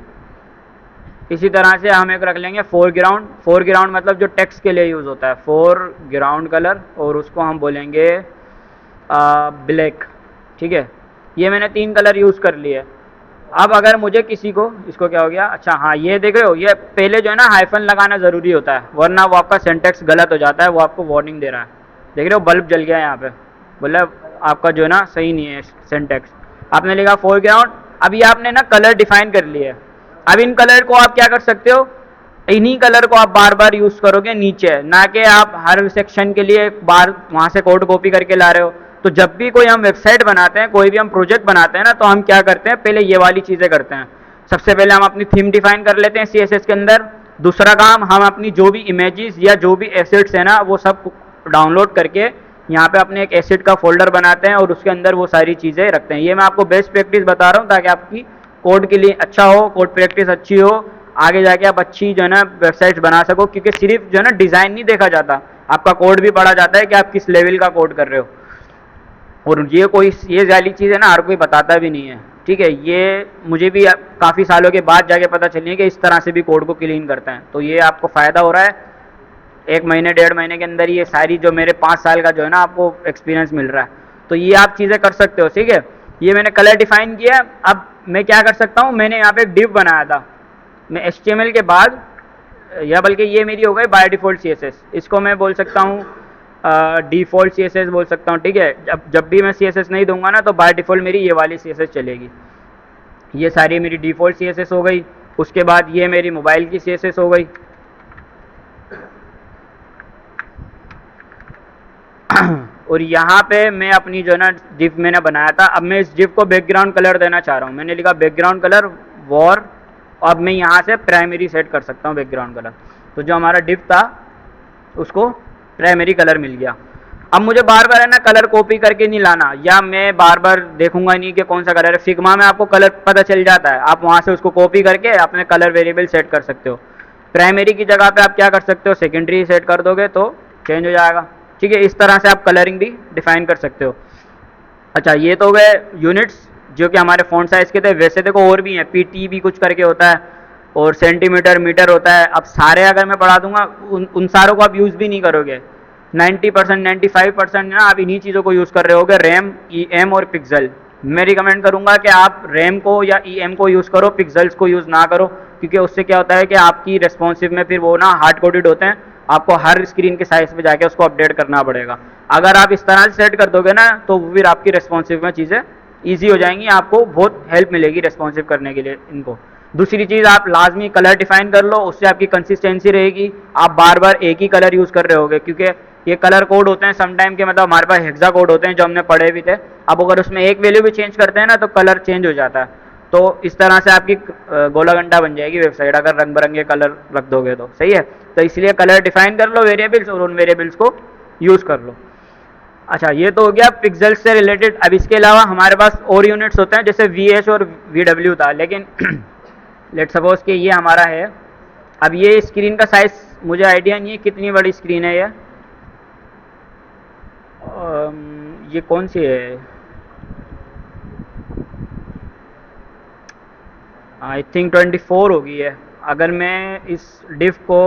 इसी तरह से हम एक रख लेंगे फोरग्राउंड, फोरग्राउंड मतलब जो टेक्स्ट के लिए यूज़ होता है, फोरग्राउंड कलर, और उसको हम बोलेंगे ब्लैक, ठीक है। ये मैंने 3 कलर यूज़ कर लिए। अब अगर मुझे किसी को, इसको क्या हो गया, अच्छा हाँ ये देख रहे हो, ये पहले जो है ना हाइफन लगाना ज़रूरी होता है, वरना वो आपका सिंटैक्स गलत हो जाता है, वो आपको वार्निंग दे रहा है। देख रहे हो बल्ब जल गया यहाँ पे, बोला आपका जो है ना सही नहीं है सिंटेक्स। आपने लिखा फोरग्राउंड, अभी आपने ना कलर डिफाइन कर लिया है। अब इन कलर को आप क्या कर सकते हो, इन्हीं कलर को आप बार बार यूज करोगे नीचे, ना कि आप हर सेक्शन के लिए बार वहां से कोड कॉपी करके ला रहे हो। तो जब भी कोई हम वेबसाइट बनाते हैं, कोई भी हम प्रोजेक्ट बनाते हैं ना, तो हम क्या करते हैं, पहले ये वाली चीजें करते हैं। सबसे पहले हम अपनी थीम डिफाइन कर लेते हैं सीएसएस के अंदर। दूसरा काम, हम अपनी जो भी इमेजेस या जो भी एसेट्स है ना वो सब डाउनलोड करके यहाँ पे अपने एक एसेट का फोल्डर बनाते हैं और उसके अंदर वो सारी चीज़ें रखते हैं। ये मैं आपको बेस्ट प्रैक्टिस बता रहा हूँ ताकि आपकी कोड के लिए अच्छा हो, कोड प्रैक्टिस अच्छी हो, आगे जाके आप अच्छी जो है ना वेबसाइट्स बना सको। क्योंकि सिर्फ जो है ना डिज़ाइन नहीं देखा जाता, आपका कोड भी पढ़ा जाता है कि आप किस लेवल का कोड कर रहे हो। और ये वाली चीज़ है ना हर कोई बताता भी नहीं है, ठीक है। ये मुझे भी काफ़ी सालों के बाद जाके पता चली है कि इस तरह से भी कोड को क्लीन करते हैं। तो ये आपको फ़ायदा हो रहा है, 1 महीने 1.5 महीने के अंदर ये सारी जो मेरे 5 साल का जो है ना आपको एक्सपीरियंस मिल रहा है। तो ये आप चीज़ें कर सकते हो, ठीक है। ये मैंने कलर डिफाइन किया। अब मैं क्या कर सकता हूँ, मैंने यहाँ पे एक डिव बनाया था, मैं HTML के बाद, या बल्कि ये मेरी हो गई बाय डिफ़ॉल्ट CSS, इसको मैं बोल सकता हूँ डिफ़ॉल्ट CSS बोल सकता हूँ, ठीक है। जब भी मैं CSS नहीं दूंगा ना तो बाय डिफ़ॉल्ट मेरी ये वाली CSS चलेगी। ये सारी मेरी डिफ़ॉल्ट CSS हो गई। उसके बाद ये मेरी मोबाइल की CSS हो गई। और यहाँ पे मैं अपनी जो ना डिव मैंने बनाया था, अब मैं इस डिव को बैकग्राउंड कलर देना चाह रहा हूँ। मैंने लिखा बैकग्राउंड कलर वॉर। अब मैं यहाँ से प्राइमरी सेट कर सकता हूँ बैकग्राउंड कलर। तो जो हमारा डिव था उसको प्राइमरी कलर मिल गया। अब मुझे बार बार है ना कलर कॉपी करके नहीं लाना, या मैं बार बार देखूंगा नहीं कि कौन सा कलर है। फिग्मा में आपको कलर पता चल जाता है, आप वहाँ से उसको कॉपी करके अपने कलर वेरिएबल सेट कर सकते हो। प्राइमरी की जगह पे आप क्या कर सकते हो, सेकेंडरी सेट कर दोगे तो चेंज हो जाएगा, ठीक है। इस तरह से आप कलरिंग भी डिफाइन कर सकते हो। अच्छा, ये तो गए यूनिट्स जो कि हमारे फ़ॉन्ट साइज़ के थे। वैसे देखो और भी हैं, PT भी कुछ करके होता है और सेंटीमीटर मीटर होता है। अब सारे अगर मैं पढ़ा दूंगा उन सारों को आप यूज़ भी नहीं करोगे। 90% 95% ना आप इन्हीं चीज़ों को यूज़ कर रहे होगे, रैम, EM और पिक्सल। मैं रिकमेंड करूंगा कि आप रैम को या EM को यूज़ करो, पिक्सल्स को यूज़ ना करो। क्योंकि उससे क्या होता है कि आपकी रेस्पॉन्सिव में फिर वो ना हार्ड कोडेड होते हैं, आपको हर स्क्रीन के साइज पे जाके उसको अपडेट करना पड़ेगा। अगर आप इस तरह से सेट कर दोगे ना तो फिर आपकी रेस्पॉन्सिव में चीज़ें ईजी हो जाएंगी, आपको बहुत हेल्प मिलेगी रेस्पॉन्सिव करने के लिए इनको। दूसरी चीज़, आप लाजमी कलर डिफाइन कर लो, उससे आपकी कंसिस्टेंसी रहेगी। आप बार बार एक ही कलर यूज़ कर रहे होगे, क्योंकि ये कलर कोड होते हैं समटाइम के, मतलब हमारे पास हेक्सा कोड होते हैं जो हमने पढ़े भी थे। अब अगर उसमें एक वैल्यू भी चेंज करते हैं ना तो कलर चेंज हो जाता है। तो इस तरह से आपकी गोला घंटा बन जाएगी वेबसाइट अगर रंग बिरंगे कलर रख दोगे तो, सही है। तो इसलिए कलर डिफाइन कर लो वेरिएबल्स और उन वेरिएबल्स को यूज़ कर लो। अच्छा, ये तो हो गया पिक्सल्स से रिलेटेड। अब इसके अलावा हमारे पास और यूनिट्स होते हैं, जैसे VH और VW था, लेकिन लेट सपोज कि ये हमारा है। अब ये स्क्रीन का साइज मुझे आइडिया नहीं है कितनी बड़ी स्क्रीन है ये कौन सी है, आई थिंक 24 होगी है। अगर मैं इस डिव को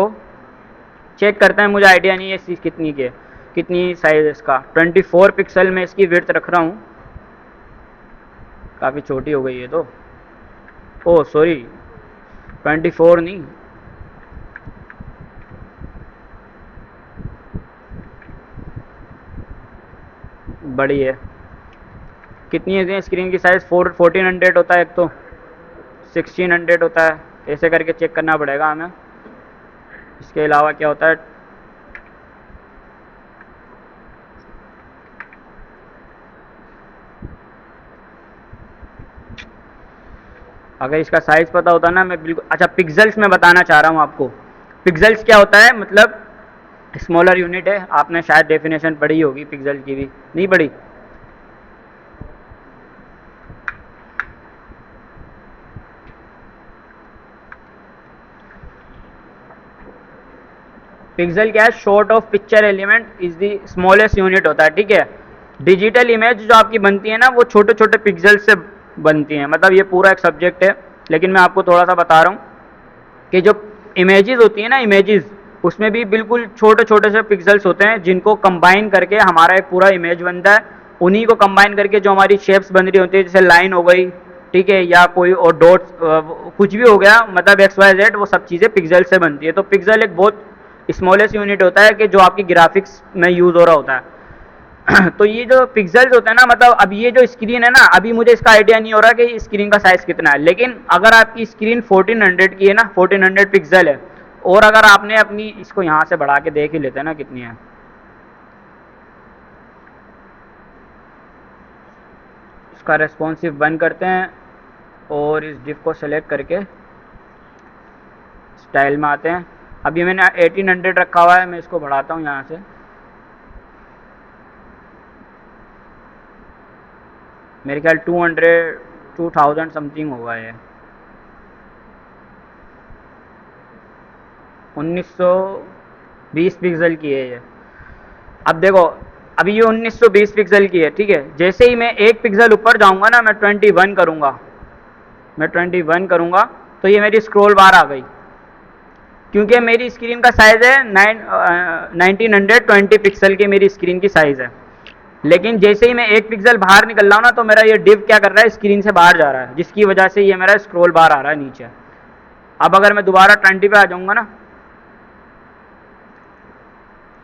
चेक करता है, मुझे आइडिया नहीं है इस कितनी के कितनी साइज इसका। 24 पिक्सल में इसकी विड्थ रख रहा हूँ, काफ़ी छोटी हो गई है तो, ओह सॉरी 24 नहीं, बड़ी है। कितनी है स्क्रीन की साइज़, 1400 होता है एक तो, 1600 होता है, ऐसे करके चेक करना पड़ेगा हमें। इसके अलावा क्या होता है, अगर इसका साइज़ पता होता ना मैं बिल्कुल। अच्छा, पिक्सल्स में बताना चाह रहा हूँ आपको। पिक्सल्स क्या होता है, मतलब स्मॉलर यूनिट है। आपने शायद डेफिनेशन पढ़ी होगी पिक्सल की भी, नहीं पढ़ी? पिक्सल क्या है, short of picture element is the smallest unit होता है, ठीक है। डिजिटल इमेज जो आपकी बनती है ना वो छोटे छोटे पिक्सल से बनती हैं। मतलब ये पूरा एक सब्जेक्ट है, लेकिन मैं आपको थोड़ा सा बता रहा हूँ कि जो इमेजेस होती है ना, इमेजेस उसमें भी बिल्कुल छोटे छोटे से पिक्सल्स होते हैं जिनको कंबाइन करके हमारा एक पूरा इमेज बनता है। उन्हीं को कंबाइन करके जो हमारी शेप्स बन रही होती है, जैसे लाइन हो गई, ठीक है, या कोई और डॉट्स, कुछ भी हो गया, मतलब XYZ, वो सब चीज़ें पिक्सल से बनती है। तो पिक्सल एक बहुत स्मॉलेस्ट यूनिट होता है कि जो आपकी ग्राफिक्स में यूज़ हो रहा होता है। तो ये जो पिक्सल्स होते हैं ना, मतलब अब ये जो स्क्रीन है ना, अभी मुझे इसका आइडिया नहीं हो रहा कि स्क्रीन का साइज़ कितना है, लेकिन अगर आपकी स्क्रीन 1400 की है ना, 1400 पिक्सल है, और अगर आपने अपनी इसको यहाँ से बढ़ा के देख ही लेते हैं ना कितनी है। इसका रेस्पॉन्सिव बंद करते हैं और इस डिफ को सेलेक्ट करके स्टाइल में आते हैं। अभी मैंने 1800 रखा हुआ है, मैं इसको बढ़ाता हूँ यहाँ से। मेरे ख्याल 2000 समथिंग होगा ये। 1920 पिक्सल की है ये। अब देखो, अभी ये 1920 पिक्सल की है, ठीक है। जैसे ही मैं एक पिक्सल ऊपर जाऊंगा ना, मैं 21 करूंगा, मैं 21 करूंगा, तो ये मेरी स्क्रॉल बार आ गई, क्योंकि मेरी स्क्रीन का साइज़ है 1920 पिक्सल की मेरी स्क्रीन की साइज़ है। लेकिन जैसे ही मैं एक पिक्सल बाहर निकल रहा हूँ ना, तो मेरा ये डिव क्या कर रहा है, स्क्रीन से बाहर जा रहा है, जिसकी वजह से ये मेरा स्क्रॉल बार आ रहा है नीचे। अब अगर मैं दोबारा 20 पे आ जाऊँगा ना,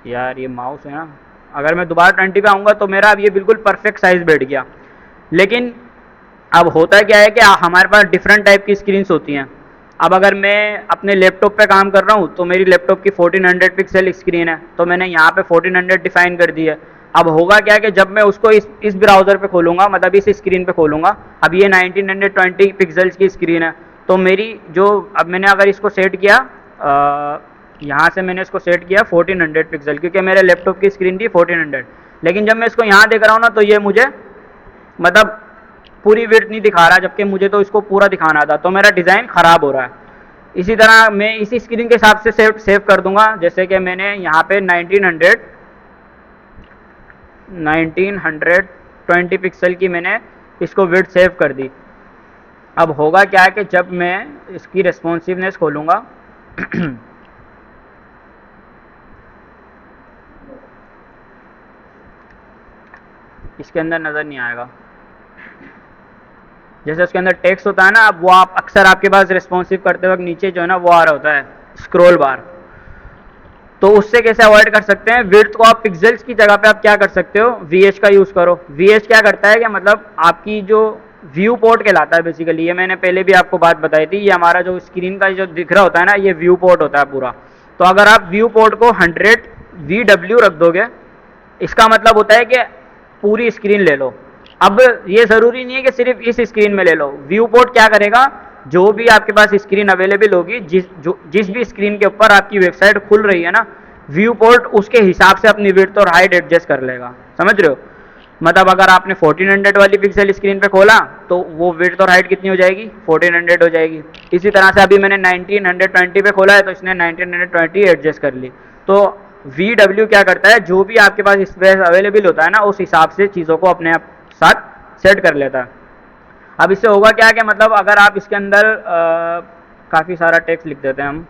यार ये माउस है ना, अगर मैं दोबारा 20 पे आऊँगा तो मेरा अब ये बिल्कुल परफेक्ट साइज़ बैठ गया। लेकिन अब होता क्या है कि हमारे पास डिफरेंट टाइप की स्क्रीन्स होती हैं। अब अगर मैं अपने लैपटॉप पे काम कर रहा हूँ, तो मेरी लैपटॉप की 1400 पिक्सल स्क्रीन है, तो मैंने यहाँ पे 1400 डिफाइन कर दी है। अब होगा क्या कि जब मैं उसको इस ब्राउज़र पे खोलूँगा, मतलब इस स्क्रीन पे खोलूँगा, अब ये 1920 पिक्सल्स की स्क्रीन है, तो मेरी जो, अब मैंने अगर इसको सेट किया, यहाँ से मैंने इसको सेट किया 1400 पिक्सल, क्योंकि मेरे लैपटॉप की स्क्रीन थी 1400। लेकिन जब मैं इसको यहाँ देख रहा हूँ ना, तो ये मुझे मतलब पूरी विड्थ नहीं दिखा रहा, जबकि मुझे तो इसको पूरा दिखाना था, तो मेरा डिज़ाइन ख़राब हो रहा है। इसी तरह मैं इसी स्क्रीन के हिसाब से सेव कर दूंगा, जैसे कि मैंने यहाँ पे 1920 पिक्सल की मैंने इसको विड्थ सेव कर दी। अब होगा क्या है कि जब मैं इसकी रेस्पॉन्सिवनेस खोलूँगा इसके अंदर नज़र नहीं आएगा। जैसे उसके अंदर टेक्स्ट होता है ना, अब वो आप अक्सर आपके पास रिस्पॉन्सिव करते वक्त नीचे जो है ना वो आ रहा होता है स्क्रॉल बार। तो उससे कैसे अवॉइड कर सकते हैं, विड्थ को आप पिक्सल्स की जगह पे आप क्या कर सकते हो, VH का यूज़ करो। VH क्या करता है कि मतलब आपकी जो व्यू पोर्ट कहलाता है बेसिकली, ये मैंने पहले भी आपको बात बताई थी, ये हमारा जो स्क्रीन का जो दिख रहा होता है ना, ये व्यू पोर्ट होता है पूरा। तो अगर आप व्यू पोर्ट को 100 VW रख दोगे, इसका मतलब होता है कि पूरी स्क्रीन ले लो। अब ये ज़रूरी नहीं है कि सिर्फ इस स्क्रीन में ले लो। व्यू पोर्ट क्या करेगा, जो भी आपके पास स्क्रीन अवेलेबल होगी, जिस भी स्क्रीन के ऊपर आपकी वेबसाइट खुल रही है ना, व्यू पोर्ट उसके हिसाब से अपनी विड्थ और हाइट एडजस्ट कर लेगा। समझ रहे हो? मतलब अगर आपने 1400 वाली पिक्सल स्क्रीन पे खोला, तो वो विड्थ और हाइट कितनी हो जाएगी, 1400 हो जाएगी। इसी तरह से अभी मैंने 1920 पे खोला है, तो इसने 1920 एडजस्ट कर ली। तो VW क्या करता है, जो भी आपके पास स्पेस अवेलेबल होता है ना, उस हिसाब से चीज़ों को अपने साथ सेट कर लेता है। अब इससे होगा क्या कि मतलब अगर आप इसके अंदर काफ़ी सारा टेक्स्ट लिख देते हैं हम,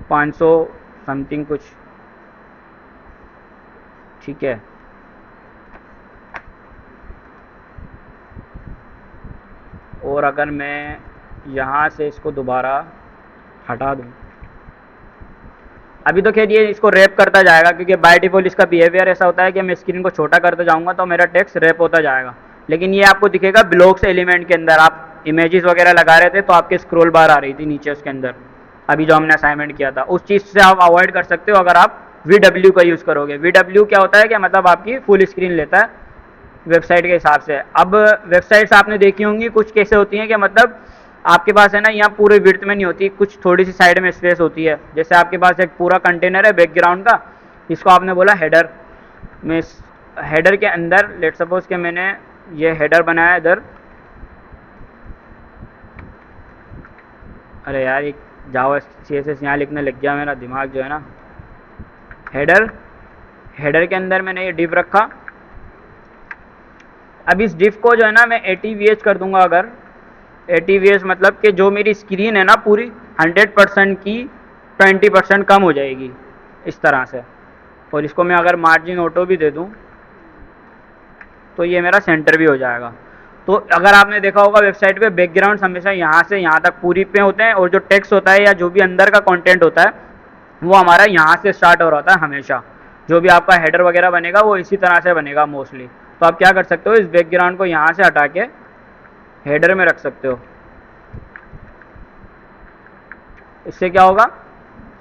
500 समथिंग कुछ, ठीक है। और अगर मैं यहाँ से इसको दोबारा हटा दूँ, अभी तो खैर ये इसको रैप करता जाएगा, क्योंकि बाय डिफ़ॉल्ट इसका बिहेवियर ऐसा होता है कि मैं स्क्रीन को छोटा करते जाऊँगा तो मेरा टेक्स्ट रैप होता जाएगा। लेकिन ये आपको दिखेगा ब्लॉक्स एलिमेंट के अंदर। आप इमेजेस वगैरह लगा रहे थे तो आपके स्क्रॉल बार आ रही थी नीचे उसके अंदर, अभी जो हमने असाइनमेंट किया था, उस चीज़ से आप अवॉइड कर सकते हो अगर आप VW का यूज़ करोगे। VW क्या होता है कि मतलब आपकी फुल स्क्रीन लेता है वेबसाइट के हिसाब से। अब वेबसाइट्स आपने देखी होंगी कुछ कैसे होती हैं कि मतलब आपके पास है ना, यहाँ पूरे विड्थ में नहीं होती, कुछ थोड़ी सी साइड में स्पेस होती है। जैसे आपके पास एक पूरा कंटेनर है बैकग्राउंड का, इसको आपने बोला हेडर। मैं इस हेडर के अंदर लेट सपोज कि मैंने ये हेडर बनाया इधर, अरे यार ये जावा CSS यहाँ लिखने लग गया, मेरा दिमाग जो है ना। हेडर के अंदर मैंने ये डिव रखा। अब इस डिव को जो है ना मैं 80VH कर दूंगा। अगर 80VH मतलब कि जो मेरी स्क्रीन है ना पूरी 100% की 20% कम हो जाएगी इस तरह से। और इसको मैं अगर मार्जिन ऑटो भी दे दूं तो ये मेरा सेंटर भी हो जाएगा। तो अगर आपने देखा होगा वेबसाइट पे बैकग्राउंड हमेशा यहाँ से यहाँ तक पूरी पे होते हैं, और जो टेक्स्ट होता है या जो भी अंदर का कंटेंट होता है वो हमारा यहाँ से स्टार्ट हो रहा होता है हमेशा। जो भी आपका हेडर वगैरह बनेगा वो इसी तरह से बनेगा मोस्टली। तो आप क्या कर सकते हो, इस बैकग्राउंड को यहाँ से हटा के हेडर में रख सकते हो। इससे क्या होगा,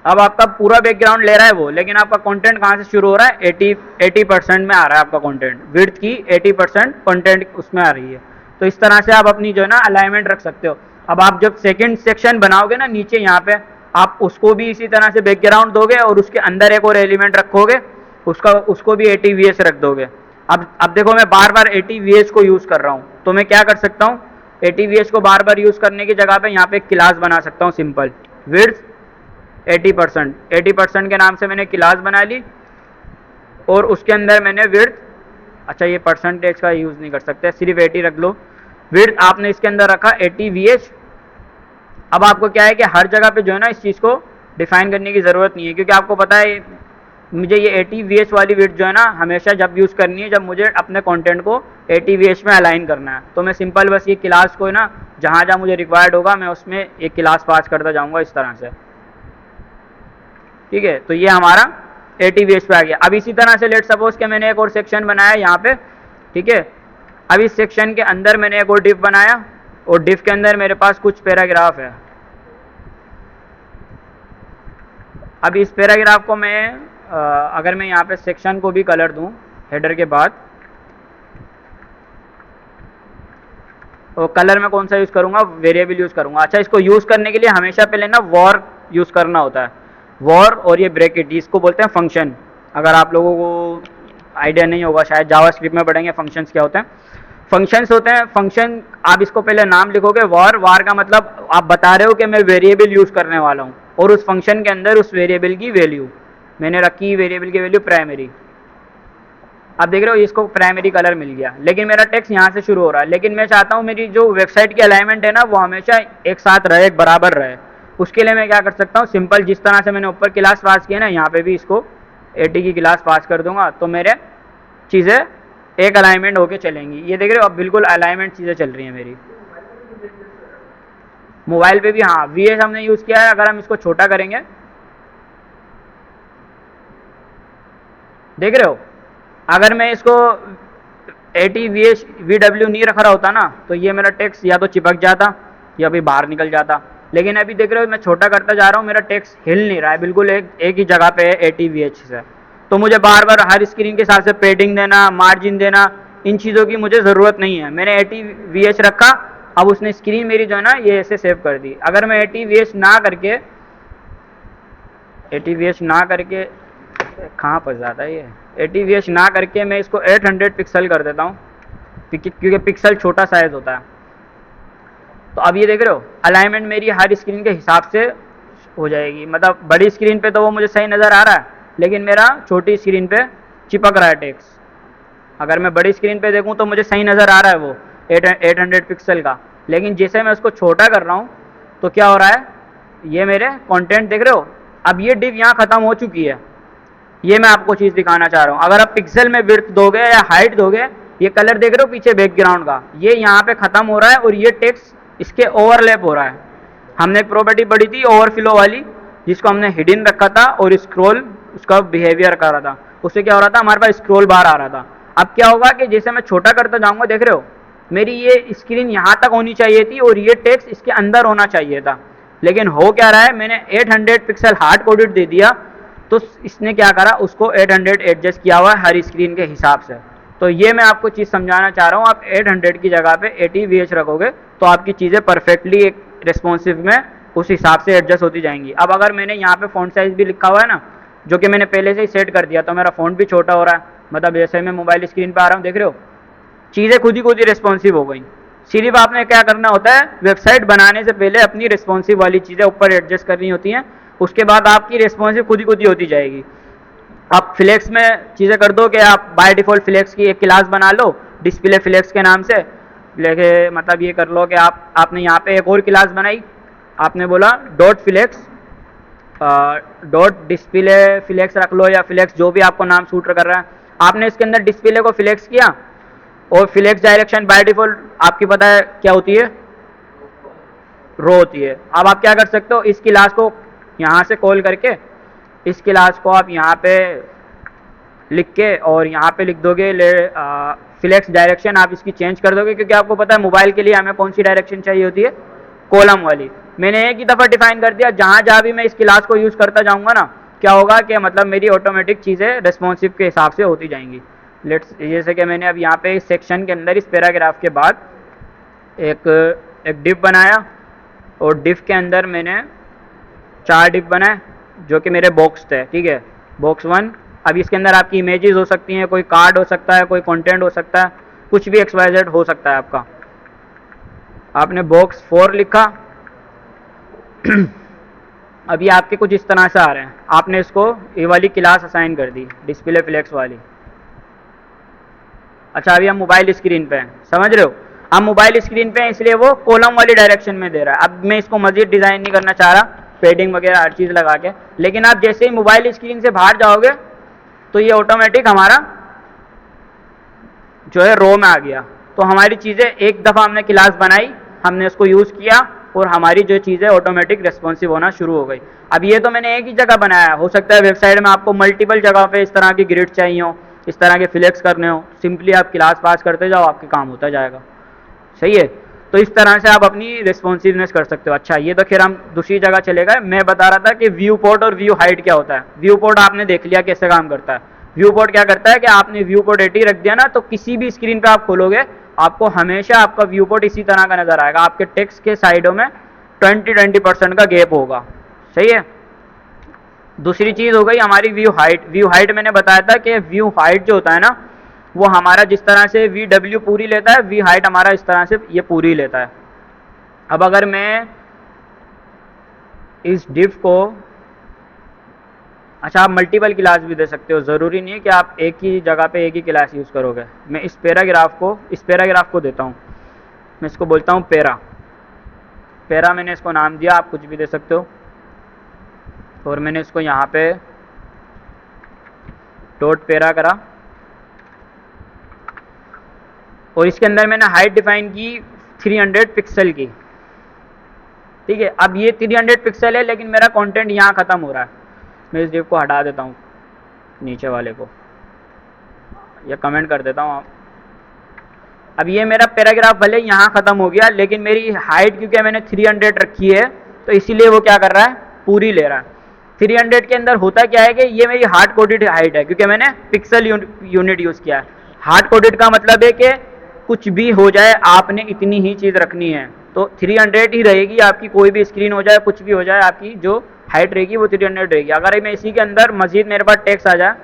अब आपका पूरा बैकग्राउंड ले रहा है वो, लेकिन आपका कंटेंट कहाँ से शुरू हो रहा है, 80% में आ रहा है आपका कंटेंट, विड्थ की 80% कंटेंट उसमें आ रही है। तो इस तरह से आप अपनी जो है ना अलाइनमेंट रख सकते हो। अब आप जब सेकंड सेक्शन बनाओगे ना नीचे यहाँ पे, आप उसको भी इसी तरह से बैकग्राउंड दोगे और उसके अंदर एक और एलिमेंट रखोगे, उसको भी 80 VH रख दोगे। अब देखो मैं बार बार 80 VH को यूज़ कर रहा हूँ, तो मैं क्या कर सकता हूँ, 80 VH को बार बार यूज़ करने की जगह पे यहाँ पे क्लास बना सकता हूँ सिंपल, विड्थ 80% के नाम से मैंने क्लास बना ली और उसके अंदर मैंने विड्थ, अच्छा ये परसेंटेज का यूज़ नहीं कर सकते, सिर्फ 80 रख लो। विड्थ आपने इसके अंदर रखा 80 VH। अब आपको क्या है कि हर जगह पे जो है ना इस चीज़ को डिफाइन करने की ज़रूरत नहीं है, क्योंकि आपको पता है मुझे ये 80 VH वाली विड्थ जो है ना हमेशा जब यूज़ करनी है जब मुझे अपने कंटेंट को 80 VH में अलाइन करना है। तो मैं सिंपल बस ये क्लास को ना जहाँ जहाँ मुझे रिक्वायर्ड होगा मैं उसमें एक क्लास पास करता जाऊँगा इस तरह से, ठीक है। तो ये हमारा 80 VH पे आ गया। अब इसी तरह से लेट सपोज कि मैंने एक और सेक्शन बनाया यहाँ पे, ठीक है। अब इस सेक्शन के अंदर मैंने एक और डिव बनाया और डिव के अंदर मेरे पास कुछ पैराग्राफ है। अब इस पैराग्राफ को मैं अगर मैं यहाँ पे सेक्शन को भी कलर दूँ हेडर के बाद, तो कलर में कौन सा यूज़ करूँगा, वेरिएबल यूज़ करूँगा। अच्छा, इसको यूज़ करने के लिए हमेशा पहले ना वॉर यूज़ करना होता है, वॉर और ये ब्रैकेट, इसको बोलते हैं फंक्शन। अगर आप लोगों को आइडिया नहीं होगा शायद जावास्क्रिप्ट में पढ़ेंगे फंक्शंस क्या होते हैं। फंक्शंस होते हैं, फंक्शन आप इसको पहले नाम लिखोगे वॉर, वार का मतलब आप बता रहे हो कि मैं वेरिएबल यूज़ करने वाला हूँ और उस फंक्शन के अंदर उस वेरिएबल की वैल्यू मैंने रखी, वेरिएबल की वैल्यू प्राइमरी। अब देख रहे हो इसको प्राइमरी कलर मिल गया, लेकिन मेरा टेक्स्ट यहाँ से शुरू हो रहा है, लेकिन मैं चाहता हूँ मेरी जो वेबसाइट की अलाइनमेंट है ना वो हमेशा एक साथ रहे, एक बराबर रहे। उसके लिए मैं क्या कर सकता हूँ, सिंपल जिस तरह से मैंने ऊपर क्लास पास किया ना यहाँ पे भी इसको 80 की क्लास पास कर दूंगा, तो मेरे चीज़ें एक अलाइनमेंट होके चलेंगी। ये देख रहे हो अब बिल्कुल अलाइनमेंट चीज़ें चल रही हैं मेरी। मोबाइल पे भी हाँ VH हमने यूज़ किया है। अगर हम इसको छोटा करेंगे, देख रहे हो, अगर मैं इसको 80 VW नहीं रख रहा होता ना तो ये मेरा टेक्स्ट या तो चिपक जाता या भी बाहर निकल जाता। लेकिन अभी देख रहे हो मैं छोटा करता जा रहा हूँ, मेरा टेक्स्ट हिल नहीं रहा है, बिल्कुल एक ही जगह पे है 80 VH से। तो मुझे बार बार हर स्क्रीन के हिसाब से पेडिंग देना, मार्जिन देना, इन चीज़ों की मुझे ज़रूरत नहीं है। मैंने 80 VH रखा, अब उसने स्क्रीन मेरी जो है ना ये ऐसे सेव कर दी। अगर मैं 80 VH ना करके कहाँ पर जाता है ये, 80 VH ना करके मैं इसको 800 पिक्सल कर देता हूँ, क्योंकि पिक्सल छोटा साइज होता है। तो अब ये देख रहे हो अलाइनमेंट मेरी हर स्क्रीन के हिसाब से हो जाएगी। मतलब बड़ी स्क्रीन पे तो वो मुझे सही नज़र आ रहा है, लेकिन मेरा छोटी स्क्रीन पे चिपक रहा है टेक्स्ट। अगर मैं बड़ी स्क्रीन पे देखूँ तो मुझे सही नज़र आ रहा है वो 800 पिक्सल का, लेकिन जैसे मैं उसको छोटा कर रहा हूँ तो क्या हो रहा है, ये मेरे कंटेंट देख रहे हो, अब ये डिव यहाँ ख़त्म हो चुकी है। ये मैं आपको चीज़ दिखाना चाह रहा हूँ। अगर आप पिक्सल में विड्थ दोगे या हाइट दोगे, ये कलर देख रहे हो पीछे बैकग्राउंड का, ये यहाँ पे ख़त्म हो रहा है और ये टेक्स्ट इसके ओवरलैप हो रहा है। हमने एक प्रॉपर्टी पढ़ी थी ओवरफ्लो वाली, जिसको हमने हिडन रखा था और स्क्रॉल उसका बिहेवियर कर रहा था। उससे क्या हो रहा था, हमारे पास स्क्रॉल बार आ रहा था। अब क्या होगा कि जैसे मैं छोटा करता जाऊँगा, देख रहे हो मेरी ये स्क्रीन यहाँ तक होनी चाहिए थी और ये टेक्स्ट इसके अंदर होना चाहिए था, लेकिन हो क्या रहा है, मैंने 800 पिक्सल हार्ड कोडेड दे दिया, तो इसने क्या करा, उसको 800 एडजस्ट किया हुआ है हर स्क्रीन के हिसाब से। तो ये मैं आपको चीज़ समझाना चाह रहा हूँ, आप 800 की जगह पे 80 VH रखोगे तो आपकी चीज़ें परफेक्टली एक रिस्पॉन्सिव में उस हिसाब से एडजस्ट होती जाएंगी। अब अगर मैंने यहाँ पे फ़ॉन्ट साइज़ भी लिखा हुआ है ना, जो कि मैंने पहले से ही सेट कर दिया, तो मेरा फ़ॉन्ट भी छोटा हो रहा है। मतलब जैसे मैं मोबाइल स्क्रीन पर आ रहा हूँ, देख रहे हो चीज़ें खुद ही रिस्पॉन्सिव हो गई। सिर्फ आपने क्या करना होता है, वेबसाइट बनाने से पहले अपनी रिस्पॉन्सिव वाली चीज़ें ऊपर एडजस्ट करनी होती हैं, उसके बाद आपकी रिस्पॉन्सिव खुद ही होती जाएगी। आप फ्लेक्स में चीज़ें कर दो कि आप बाय डिफ़ॉल्ट फ्लेक्स की एक क्लास बना लो डिस्प्ले फ्लेक्स के नाम से, लेके मतलब ये कर लो कि आपने यहाँ पे एक और क्लास बनाई, आपने बोला dot flex, dot display flex रख लो या फ्लेक्स, जो भी आपको नाम सूट कर रहा है। आपने इसके अंदर डिस्प्ले को फ्लेक्स किया और फ्लेक्स डायरेक्शन बाय डिफ़ॉल्ट आपकी पता है क्या होती है, रो होती है। अब आप क्या कर सकते हो, इस क्लास को यहाँ से कॉल करके इस क्लास को आप यहाँ पे लिख के, और यहाँ पे लिख दोगे फ्लेक्स डायरेक्शन, आप इसकी चेंज कर दोगे, क्योंकि आपको पता है मोबाइल के लिए हमें कौन सी डायरेक्शन चाहिए होती है, कॉलम वाली। मैंने एक ही दफ़ा डिफाइन कर दिया, जहाँ जहाँ भी मैं इस क्लास को यूज़ करता जाऊँगा ना, क्या होगा कि मतलब मेरी ऑटोमेटिक चीज़ें रिस्पॉन्सिव के हिसाब से होती जाएंगी। लेट्स, जैसे कि मैंने अब यहाँ पे इस सेक्शन के अंदर इस पैराग्राफ के बाद एक एक डिव बनाया, और डिव के अंदर मैंने 4 डिव बनाए जो कि मेरे बॉक्स थे, ठीक है, बॉक्स 1। अब इसके अंदर आपकी इमेजेस हो सकती हैं, कोई कार्ड हो सकता है, कोई कंटेंट हो सकता है, कुछ भी XYZ हो सकता है आपका। आपने बॉक्स 4 लिखा। अभी आपके कुछ इस तरह से आ रहे हैं, आपने इसको ये वाली क्लास असाइन कर दी, डिस्प्ले फ्लेक्स वाली। अच्छा, अभी हम मोबाइल स्क्रीन पे हैं, समझ रहे हो, हम मोबाइल स्क्रीन पे हैं, इसलिए वो कॉलम वाली डायरेक्शन में दे रहा है। अब मैं इसको मजीद डिज़ाइन नहीं करना चाह रहा, पेडिंग वगैरह हर चीज़ लगा के, लेकिन आप जैसे ही मोबाइल स्क्रीन से बाहर जाओगे तो ये ऑटोमेटिक हमारा जो है रो में आ गया। तो हमारी चीज़ें एक दफ़ा हमने क्लास बनाई, हमने उसको यूज़ किया, और हमारी जो चीज़ें ऑटोमेटिक रिस्पॉन्सिव होना शुरू हो गई। अब ये तो मैंने एक ही जगह बनाया, हो सकता है वेबसाइट में आपको मल्टीपल जगह पे इस तरह की ग्रिड चाहिए हो, इस तरह के फ्लेक्स करने हो, सिंपली आप क्लास पास करते जाओ, आपके काम होता जाएगा। सही है, तो इस तरह से आप अपनी रिस्पॉन्सिवनेस कर सकते हो। अच्छा, ये तो खैर हम दूसरी जगह चले गए। मैं बता रहा था कि व्यू पोर्ट और व्यू हाइट क्या होता है। व्यू पोर्ट आपने देख लिया कैसे काम करता है। व्यू पोर्ट क्या करता है कि आपने व्यू पोर्ट 80 रख दिया ना, तो किसी भी स्क्रीन पे आप खोलोगे, आपको हमेशा आपका व्यू पोर्ट इसी तरह का नजर आएगा। आपके टेक्स्ट के साइडों में 20% का गैप होगा। सही है। दूसरी चीज़ हो गई हमारी व्यू हाइट। व्यू हाइट मैंने बताया था कि व्यू हाइट जो होता है ना, वो हमारा जिस तरह से VW पूरी लेता है, वी हाइट हमारा इस तरह से ये पूरी लेता है। अब अगर मैं इस डिव को, अच्छा, आप मल्टीपल क्लास भी दे सकते हो, ज़रूरी नहीं है कि आप एक ही जगह पे एक ही क्लास यूज़ करोगे। मैं इस पैराग्राफ को देता हूँ, मैं इसको बोलता हूँ पैरा मैंने इसको नाम दिया, आप कुछ भी दे सकते हो। और मैंने इसको यहाँ पे डॉट पैरा करा, और इसके अंदर मैंने हाइट डिफाइन की 300 पिक्सल की। ठीक है, अब ये 300 पिक्सल है, लेकिन मेरा कंटेंट यहाँ ख़त्म हो रहा है। मैं इस डिव को हटा देता हूँ, नीचे वाले को, या कमेंट कर देता हूँ। अब ये मेरा पैराग्राफ भले यहाँ ख़त्म हो गया, लेकिन मेरी हाइट क्योंकि मैंने 300 रखी है, तो इसीलिए वो क्या कर रहा है, पूरी ले रहा है। 300 के अंदर होता क्या है कि ये मेरी हार्ड कोडेड हाइट है, क्योंकि मैंने पिक्सल यूनिट यूज़ किया है। हार्ड कोडेड का मतलब है कि कुछ भी हो जाए आपने इतनी ही चीज़ रखनी है, तो 300 ही रहेगी आपकी। कोई भी स्क्रीन हो जाए, कुछ भी हो जाए, आपकी जो हाइट रहेगी वो 300 रहेगी। अगर मैं इसी के अंदर मजीद मेरे पास टेक्स्ट आ जाए,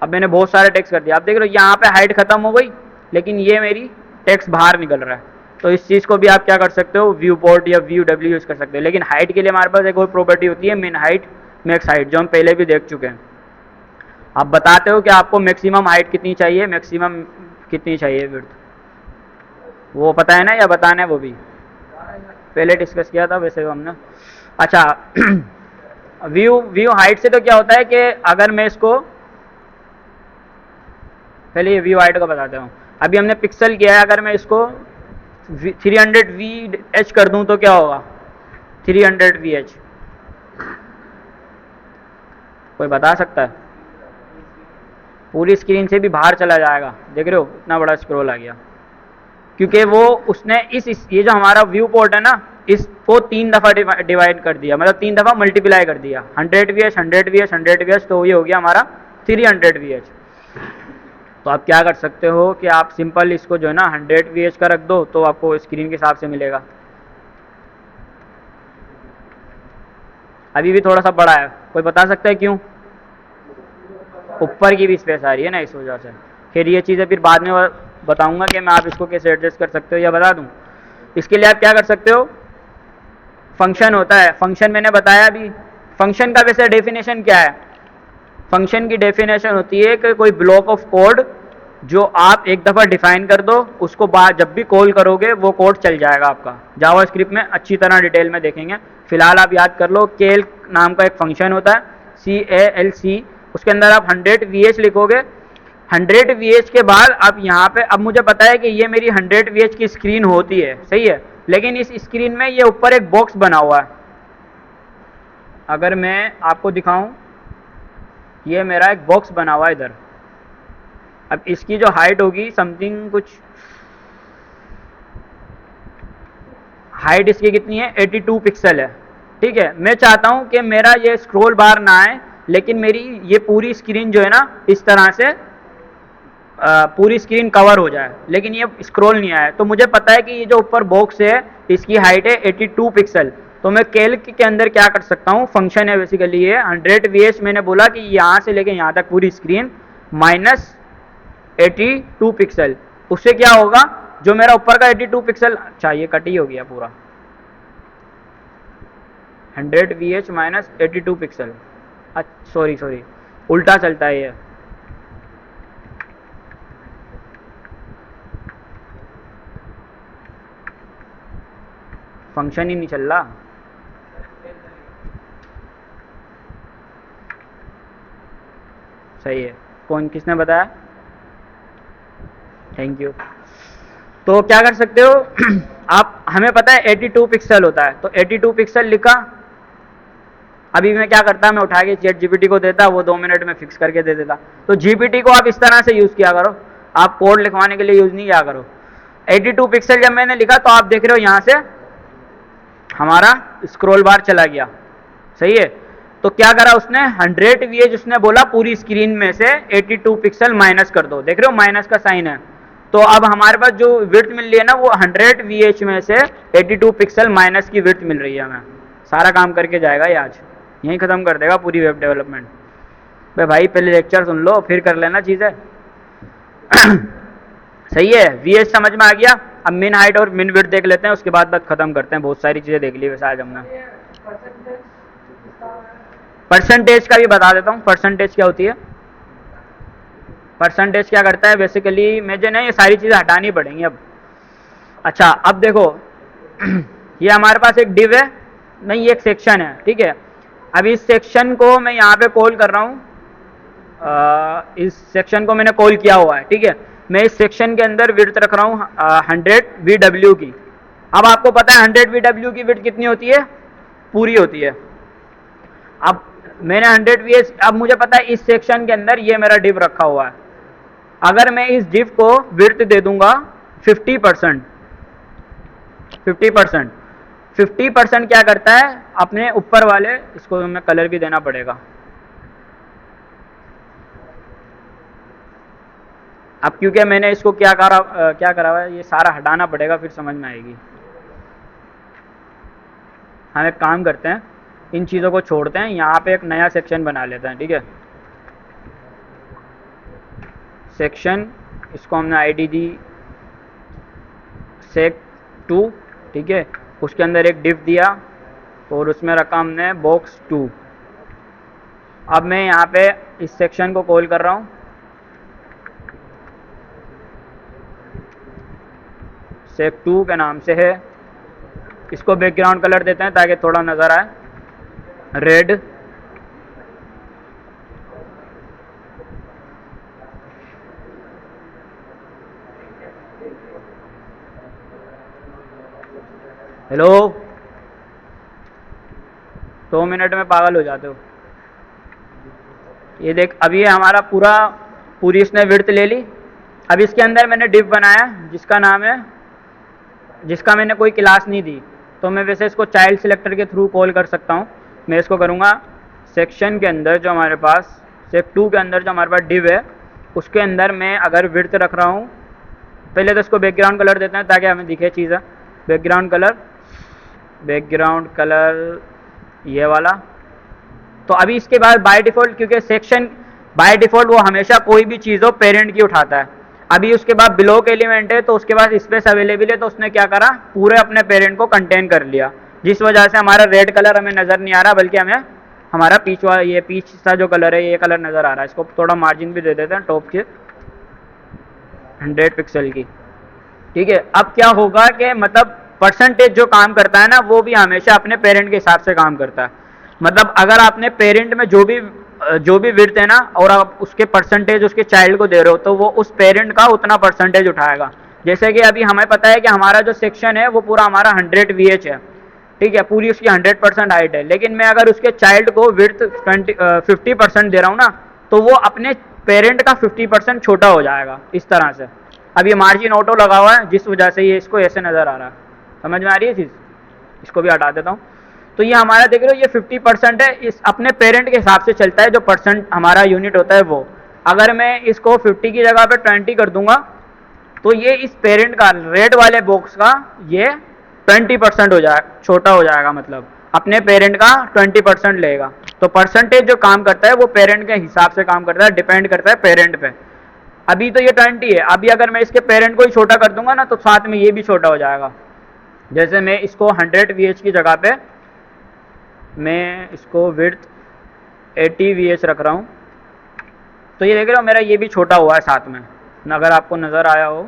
अब मैंने बहुत सारे टेक्स्ट कर दिया, आप देख रहे हो यहाँ पे हाइट खत्म हो गई, लेकिन ये मेरी टेक्स्ट बाहर निकल रहा है। तो इस चीज़ को भी आप क्या कर सकते हो, व्यू पोर्ट या व्यू डब्ल्यू यूज़ कर सकते हो। लेकिन हाइट के लिए हमारे पास एक और प्रॉपर्टी होती है, मिन हाइट मैक्स हाइट, जो हम पहले भी देख चुके हैं। आप बताते हो कि आपको मैक्सिमम हाइट कितनी चाहिए, मैक्सिमम कितनी चाहिए विड्थ, वो पता है ना, या बताना है वो भी पहले डिस्कस किया था वैसे हमने। अच्छा, व्यू हाइट से तो क्या होता है कि अगर मैं इसको पहले ये व्यू हाइट का बताता हूँ। अभी हमने पिक्सल किया है, अगर मैं इसको 300 VH कर दूं तो क्या होगा, 300 VH, कोई बता सकता है? पूरी स्क्रीन से भी बाहर चला जाएगा, देख रहे हो इतना बड़ा स्क्रॉल आ गया, क्योंकि वो उसने ये जो हमारा व्यू पोर्ट है ना, इसको 3 दफ़ा डिवाइड कर दिया, मतलब 3 दफ़ा मल्टीप्लाई कर दिया, 100 VH 100 VH 100 VH, तो ये हो गया हमारा 300 VH। तो आप क्या कर सकते हो कि आप सिंपल इसको जो है ना 100 VH का रख दो, तो आपको स्क्रीन के हिसाब से मिलेगा। अभी भी थोड़ा सा बड़ा है, कोई बता सकता है क्यों? ऊपर की भी स्पेस आ रही है ना, इस वजह से। फिर ये चीज़ें फिर बाद में बताऊंगा कि मैं आप इसको कैसे एडजस्ट कर सकते हो, या बता दूं। इसके लिए आप क्या कर सकते हो, फंक्शन होता है, फंक्शन मैंने बताया अभी। फंक्शन का वैसे डेफिनेशन क्या है? फंक्शन की डेफिनेशन होती है कि कोई ब्लॉक ऑफ कोड जो आप एक दफ़ा डिफाइन कर दो, उसको बाद जब भी कॉल करोगे वो कोड चल जाएगा आपका। जावास्क्रिप्ट में अच्छी तरह डिटेल में देखेंगे, फिलहाल आप याद कर लो, कैल नाम का एक फंक्शन होता है, CALC, उसके अंदर आप 100 VH लिखोगे। 100 VH के बाद अब यहाँ पे, अब मुझे पता है कि ये मेरी 100 VH की स्क्रीन होती है, सही है, लेकिन इस स्क्रीन में ये ऊपर एक बॉक्स बना हुआ है। अगर मैं आपको दिखाऊं, ये मेरा एक बॉक्स बना हुआ है इधर। अब इसकी जो हाइट होगी समथिंग कुछ, हाइट इसकी कितनी है 82 पिक्सल है। ठीक है, मैं चाहता हूँ कि मेरा ये स्क्रॉल बार ना आए, लेकिन मेरी ये पूरी स्क्रीन जो है ना इस तरह से पूरी स्क्रीन कवर हो जाए, लेकिन ये स्क्रॉल नहीं आया। तो मुझे पता है कि ये जो ऊपर बॉक्स है इसकी हाइट है 82 पिक्सल। तो मैं कैल्क के अंदर क्या कर सकता हूँ, फंक्शन है बेसिकली ये 100 VH, मैंने बोला कि यहाँ से लेके यहाँ तक पूरी स्क्रीन माइनस 82 पिक्सल। उससे क्या होगा, जो मेरा ऊपर का 82 पिक्सल, अच्छा ये कट ही हो गया पूरा, 100 VH माइनस 82 पिक्सल, सॉरी उल्टा चलता है ये। फंक्शन ही नहीं चल रहा। सही है, कौन किसने बताया, थैंक यू। तो क्या कर सकते हो आप, हमें पता है 82 पिक्सल होता है, तो 82 पिक्सल लिखा। अभी मैं क्या करता, मैं उठा के चैट जीपीटी को देता, वो 2 मिनट में फिक्स करके दे देता। तो जीपीटी को आप इस तरह से यूज़ किया करो, आप कोड लिखवाने के लिए यूज़ नहीं किया करो। 82 पिक्सल जब मैंने लिखा तो आप देख रहे हो यहाँ से हमारा स्क्रॉल बार चला गया। सही है, तो क्या करा उसने, 100 VH उसने बोला पूरी स्क्रीन में से 82 पिक्सल माइनस कर दो, देख रहे हो माइनस का साइन है। तो अब हमारे पास जो विड्थ मिल रही है ना वो 100 VH में से 82 पिक्सल माइनस की विड्थ मिल रही है हमें। सारा काम करके जाएगा ये आज, यहीं ख़त्म कर देगा पूरी वेब डेवलपमेंट। भाई पहले लेक्चर सुन लो फिर कर लेना चीज़ें सही है, VH समझ में आ गया। अब मिन हाइट और मिन विड्थ देख लेते हैं, उसके बाद तक खत्म करते हैं। बहुत सारी चीज़ें देख ली वैसे आज हमने। परसेंटेज का भी बता देता हूँ, परसेंटेज क्या होती है। परसेंटेज क्या करता है बेसिकली, मुझे ना ये सारी चीज़ें हटानी पड़ेंगी अब। अच्छा अब देखो ये हमारे पास एक डिव है, नहीं ये एक सेक्शन है, ठीक है। अब इस सेक्शन को मैं यहाँ पे कॉल कर रहा हूँ, इस सेक्शन को मैंने कॉल किया हुआ है, ठीक है। मैं इस सेक्शन के अंदर विड्थ रख रहा हूँ 100 VW की। अब आपको पता है 100 VW की विड्थ कितनी होती है, पूरी होती है। अब मैंने 100 VH, अब मुझे पता है इस सेक्शन के अंदर ये मेरा डिव रखा हुआ है। अगर मैं इस डिव को विड्थ दे दूंगा 50%, 50% क्या करता है, अपने ऊपर वाले, इसको हमें कलर भी देना पड़ेगा। अब क्योंकि मैंने इसको क्या करा हुआ है, ये सारा हटाना पड़ेगा, फिर समझ में आएगी। हम एक काम करते हैं, इन चीज़ों को छोड़ते हैं, यहाँ पे एक नया सेक्शन बना लेते हैं, ठीक है। सेक्शन, इसको हमने आईडी दी sec2, ठीक है। उसके अंदर एक डिव दिया और उसमें रखा हमने box2। अब मैं यहाँ पे इस सेक्शन को कॉल कर रहा हूँ, sec2 के नाम से है। इसको बैकग्राउंड कलर देते हैं ताकि थोड़ा नज़र आए, रेड। हेलो, 2 मिनट में पागल हो जाते हो। ये देख, अभी ये हमारा पूरी इसने विड्थ ले ली। अब इसके अंदर मैंने डिव बनाया जिसका नाम है, जिसका मैंने कोई क्लास नहीं दी, तो मैं वैसे इसको चाइल्ड सिलेक्टर के थ्रू कॉल कर सकता हूँ। मैं इसको करूँगा सेक्शन के अंदर, जो हमारे पास sec2 के अंदर जो हमारे पास डिव है उसके अंदर मैं अगर विड्थ रख रहा हूँ, पहले तो इसको बैकग्राउंड कलर देते हैं ताकि हमें दिखे चीज़ें। बैकग्राउंड कलर ये वाला। तो अभी इसके बाद बाय डिफ़ॉल्ट, क्योंकि सेक्शन बाय डिफ़ॉल्ट वो हमेशा कोई भी चीज़ हो पेरेंट की उठाता है। अभी उसके बाद ब्लॉक एलिमेंट है तो उसके पास स्पेस अवेलेबल है, तो उसने क्या करा, पूरे अपने पेरेंट को कंटेन कर लिया, जिस वजह से हमारा रेड कलर हमें नज़र नहीं आ रहा, बल्कि हमें हमारा पीच सा जो कलर है ये कलर नज़र आ रहा है। इसको थोड़ा मार्जिन भी दे देते हैं टॉप के 100 पिक्सल की, ठीक है। अब क्या होगा कि मतलब परसेंटेज जो काम करता है ना वो भी हमेशा अपने पेरेंट के हिसाब से काम करता है। मतलब अगर आपने पेरेंट में जो भी विड्थ है ना, और आप उसके परसेंटेज उसके चाइल्ड को दे रहे हो, तो वो उस पेरेंट का उतना परसेंटेज उठाएगा। जैसे कि अभी हमें पता है कि हमारा जो सेक्शन है वो पूरा हमारा 100 VH है, ठीक है, पूरी उसकी 100% हाइट है। लेकिन मैं अगर उसके चाइल्ड को विड्थ 50% दे रहा हूँ ना, तो वो अपने पेरेंट का 50% छोटा हो जाएगा इस तरह से। अब ये मार्जिन ऑटो लगा हुआ है जिस वजह से ये इसको ऐसे नज़र आ रहा है, समझ में आ रही है चीज़। इसको भी हटा देता हूँ। तो ये हमारा देख रहे हो ये 50% है, इस अपने पेरेंट के हिसाब से चलता है जो परसेंट हमारा यूनिट होता है वो। अगर मैं इसको 50 की जगह पे 20 कर दूंगा तो ये इस पेरेंट का रेड वाले बॉक्स का ये 20% हो जाएगा, छोटा हो जाएगा, मतलब अपने पेरेंट का 20% लेगा। तो परसेंटेज जो काम करता है वो पेरेंट के हिसाब से काम करता है, डिपेंड करता है पेरेंट पे। अभी तो ये 20 है, अभी अगर मैं इसके पेरेंट को ही छोटा कर दूंगा ना तो साथ में ये भी छोटा हो जाएगा। जैसे मैं इसको 100 VH की जगह पे मैं इसको विड्थ 80 VH रख रहा हूँ, तो ये देख रहे हो मेरा ये भी छोटा हुआ है साथ में, अगर आपको नज़र आया हो।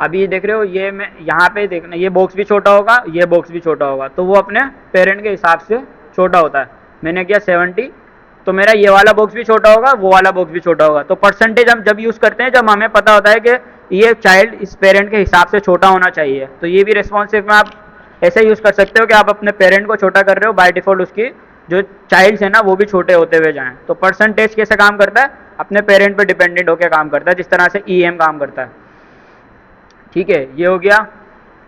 अभी देख रहे हो ये मैं यहाँ पे देखना, ये बॉक्स भी छोटा होगा, ये बॉक्स भी छोटा होगा, तो वो अपने पेरेंट के हिसाब से छोटा होता है। मैंने किया 70, तो मेरा ये वाला बॉक्स भी छोटा होगा, वो वाला बॉक्स भी छोटा होगा। तो परसेंटेज हम जब यूज़ करते हैं जब हमें पता होता है कि ये चाइल्ड इस पेरेंट के हिसाब से छोटा होना चाहिए। तो ये भी रिस्पॉन्सिव में आप ऐसे यूज़ कर सकते हो कि आप अपने पेरेंट को छोटा कर रहे हो, बाय डिफ़ॉल्ट उसकी जो चाइल्ड्स है ना वो भी छोटे होते हुए जाएँ। तो परसेंटेज कैसे काम करता है, अपने पेरेंट पर डिपेंडेंट होकर काम करता है, जिस तरह से EM काम करता है। ठीक है, ये हो गया।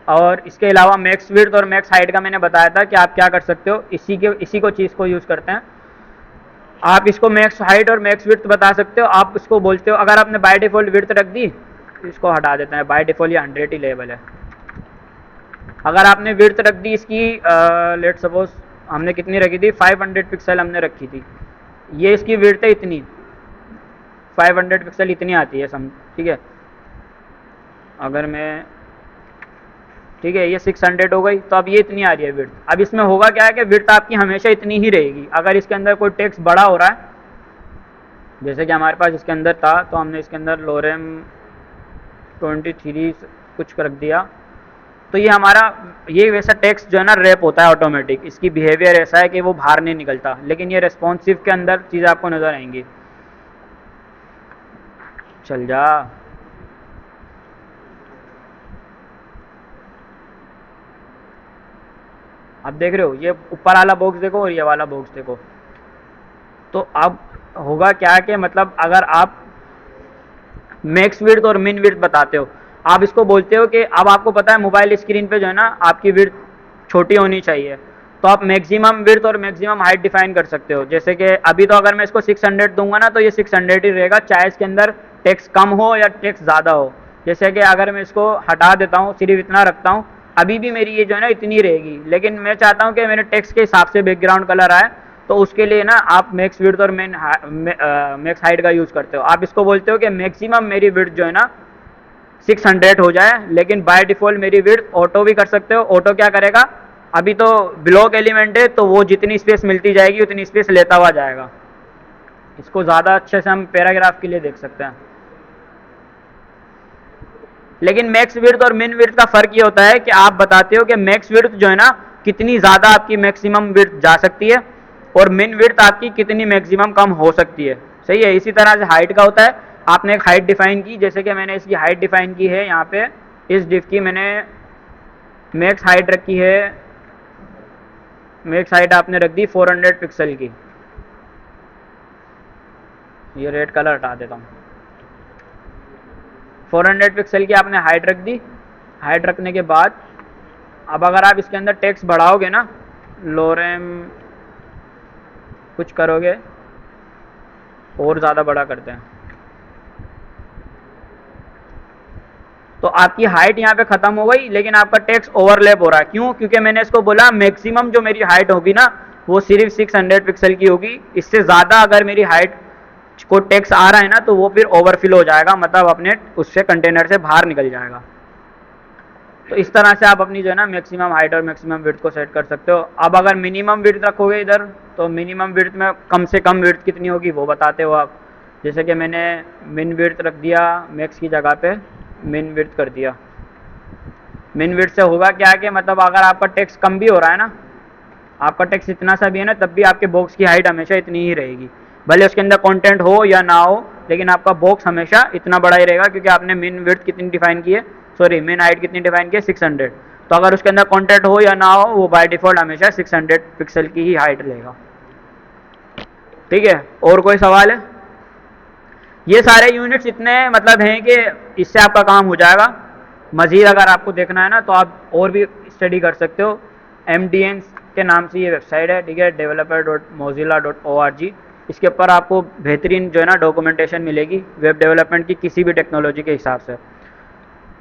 और इसके अलावा मैक्स विड्थ और मैक्स हाइट का मैंने बताया था कि आप क्या कर सकते हो, इसी को चीज़ को यूज़ करते हैं। आप इसको मैक्स हाइट और मैक्स विड्थ बता सकते हो। आप इसको बोलते हो, अगर आपने बाय डिफ़ॉल्ट विड्थ रख दी, इसको हटा देते हैं, बाय डिफ़ॉल्ट ये 100 ही लेवल है। अगर आपने विड्थ रख दी इसकी लेट सपोज हमने कितनी रखी थी, 500 पिक्सल हमने रखी थी, ये इसकी विड्थ है इतनी, 500 पिक्सल इतनी आती है सम, ठीक है। अगर मैं, ठीक है, ये 600 हो गई, तो अब ये इतनी आ रही है विड्थ। अब इसमें होगा क्या है कि विड्थ आपकी हमेशा इतनी ही रहेगी। अगर इसके अंदर कोई टेक्स्ट बड़ा हो रहा है, जैसे कि हमारे पास इसके अंदर था, तो हमने इसके अंदर लोरेम 23 कुछ रख दिया, तो ये हमारा ये वैसा टेक्स्ट जो है ना रैप होता है ऑटोमेटिक, इसकी बिहेवियर ऐसा है कि वो बाहर नहीं निकलता। लेकिन ये रेस्पॉन्सिव के अंदर चीज़ें आपको नज़र आएंगी। चल जा, अब देख रहे हो ये ऊपर वाला बॉक्स देखो और ये वाला बॉक्स देखो। तो अब होगा क्या कि मतलब अगर आप मैक्स विड्थ और मिन विड्थ बताते हो, आप इसको बोलते हो कि अब आपको पता है मोबाइल स्क्रीन पे जो है ना आपकी विड्थ छोटी होनी चाहिए, तो आप मैक्सिमम विड्थ और मैक्सिमम हाइट डिफाइन कर सकते हो। जैसे कि अभी तो अगर मैं इसको 600 दूंगा ना तो ये 600 ही रहेगा, चाहे इसके अंदर टेक्स्ट कम हो या टेक्स्ट ज़्यादा हो। जैसे कि अगर मैं इसको हटा देता हूँ, सिर्फ इतना रखता हूँ, अभी भी मेरी ये जो है ना इतनी रहेगी। लेकिन मैं चाहता हूँ कि मेरे टेक्स्ट के हिसाब से बैकग्राउंड कलर आए, तो उसके लिए ना आप मैक्स विड्थ और मैक्स हाइट का यूज़ करते हो। आप इसको बोलते हो कि मैक्सिमम मेरी विड्थ जो है ना 600 हो जाए, लेकिन बाय डिफ़ॉल्ट मेरी विड्थ ऑटो भी कर सकते हो। ऑटो क्या करेगा, अभी तो ब्लॉक एलिमेंट है तो वो जितनी स्पेस मिलती जाएगी उतनी स्पेस लेता हुआ जाएगा। इसको ज़्यादा अच्छे से हम पैराग्राफ के लिए देख सकते हैं। लेकिन मैक्स विड्थ और मिन विड्थ का फ़र्क ये होता है कि आप बताते हो कि मैक्स विड्थ जो है ना कितनी ज़्यादा आपकी मैक्सिमम विड्थ जा सकती है और मिन विड्थ आपकी कितनी मैक्सिमम कम हो सकती है। सही है। इसी तरह से हाइट का होता है, आपने एक हाइट डिफाइन की, जैसे कि मैंने इसकी हाइट डिफाइन की है यहाँ पे, इस डिफ की मैंने मैक्स हाइट रखी है, मैक्स हाइट आपने रख दी 400 पिक्सल की। ये रेड कलर हटा देता हूँ। 400 पिक्सल की आपने हाइट रख दी। हाइट रखने के बाद अब अगर आप इसके अंदर टेक्स्ट बढ़ाओगे ना, लोरेम कुछ करोगे और ज़्यादा बड़ा करते हैं, तो आपकी हाइट यहाँ पे ख़त्म हो गई, लेकिन आपका टेक्स्ट ओवरलैप हो रहा है। क्यों? क्योंकि मैंने इसको बोला मैक्सिमम जो मेरी हाइट होगी ना वो सिर्फ 600 पिक्सल की होगी। इससे ज़्यादा अगर मेरी हाइट को टेक्स्ट आ रहा है ना तो वो फिर ओवरफिल हो जाएगा, मतलब अपने उससे कंटेनर से बाहर निकल जाएगा। तो इस तरह से आप अपनी जो है ना मैक्सिमम हाइट और मैक्सिमम विड्थ को सेट कर सकते हो। अब अगर मिनिमम विड्थ रखोगे इधर, तो मिनिमम विड्थ में कम से कम विड्थ कितनी होगी वो बताते हो आप। जैसे कि मैंने मिन विड्थ रख दिया, मैक्स की जगह पे मिन विड्थ कर दिया। मिन विड्थ से होगा क्या कि मतलब अगर आपका टेक्स्ट कम भी हो रहा है ना, आपका टेक्स्ट इतना सा भी है ना, तब भी आपके बॉक्स की हाइट हमेशा इतनी ही रहेगी, भले उसके अंदर कंटेंट हो या ना हो, लेकिन आपका बॉक्स हमेशा इतना बड़ा ही रहेगा, क्योंकि आपने मिन विड्थ कितनी डिफाइन की है, सॉरी मेन हाइट कितनी डिफाइन की है 600। तो अगर उसके अंदर कॉन्टेंट हो या ना हो वो बाय डिफ़ॉल्ट हमेशा 600 पिक्सल की ही हाइट लेगा। ठीक है, और कोई सवाल है? ये सारे यूनिट्स इतने मतलब हैं कि इससे आपका काम हो जाएगा। मज़ीद अगर आपको देखना है ना तो आप और भी स्टडी कर सकते हो। MDN के नाम से ये वेबसाइट है, ठीक है, developer.mozilla.org। इसके ऊपर आपको बेहतरीन जो है ना डॉक्यूमेंटेशन मिलेगी वेब डेवलपमेंट की किसी भी टेक्नोलॉजी के हिसाब से।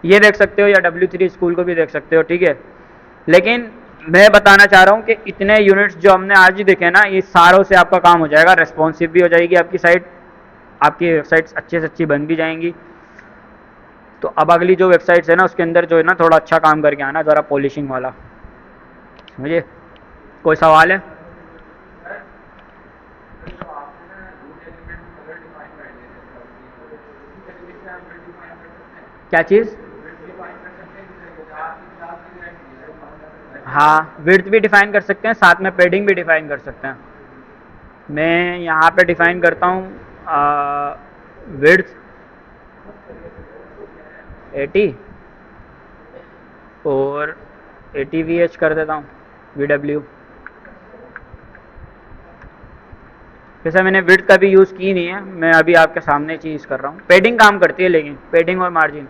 ये देख सकते हो या W3 स्कूल को भी देख सकते हो, ठीक है। लेकिन मैं बताना चाह रहा हूँ कि इतने यूनिट्स जो हमने आज ही देखे ना, ये सारों से आपका काम हो जाएगा, रेस्पॉन्सिव भी हो जाएगी आपकी साइट, आपकी वेबसाइट्स अच्छे से अच्छी बन भी जाएंगी। तो अब अगली जो वेबसाइट्स है ना उसके अंदर जो है ना थोड़ा अच्छा काम करके आना, ज़रा पॉलिशिंग वाला। समझे? कोई सवाल है? क्या चीज़? हाँ, विड्थ भी डिफाइन कर सकते हैं, साथ में पेडिंग भी डिफाइन कर सकते हैं। मैं यहाँ पे डिफाइन करता हूँ विड्थ 80 और 80 VH कर देता हूँ VW। वैसे मैंने विड्थ का भी यूज़ की नहीं है, मैं अभी आपके सामने चीज़ कर रहा हूँ। पेडिंग काम करती है, लेकिन पेडिंग और मार्जिन।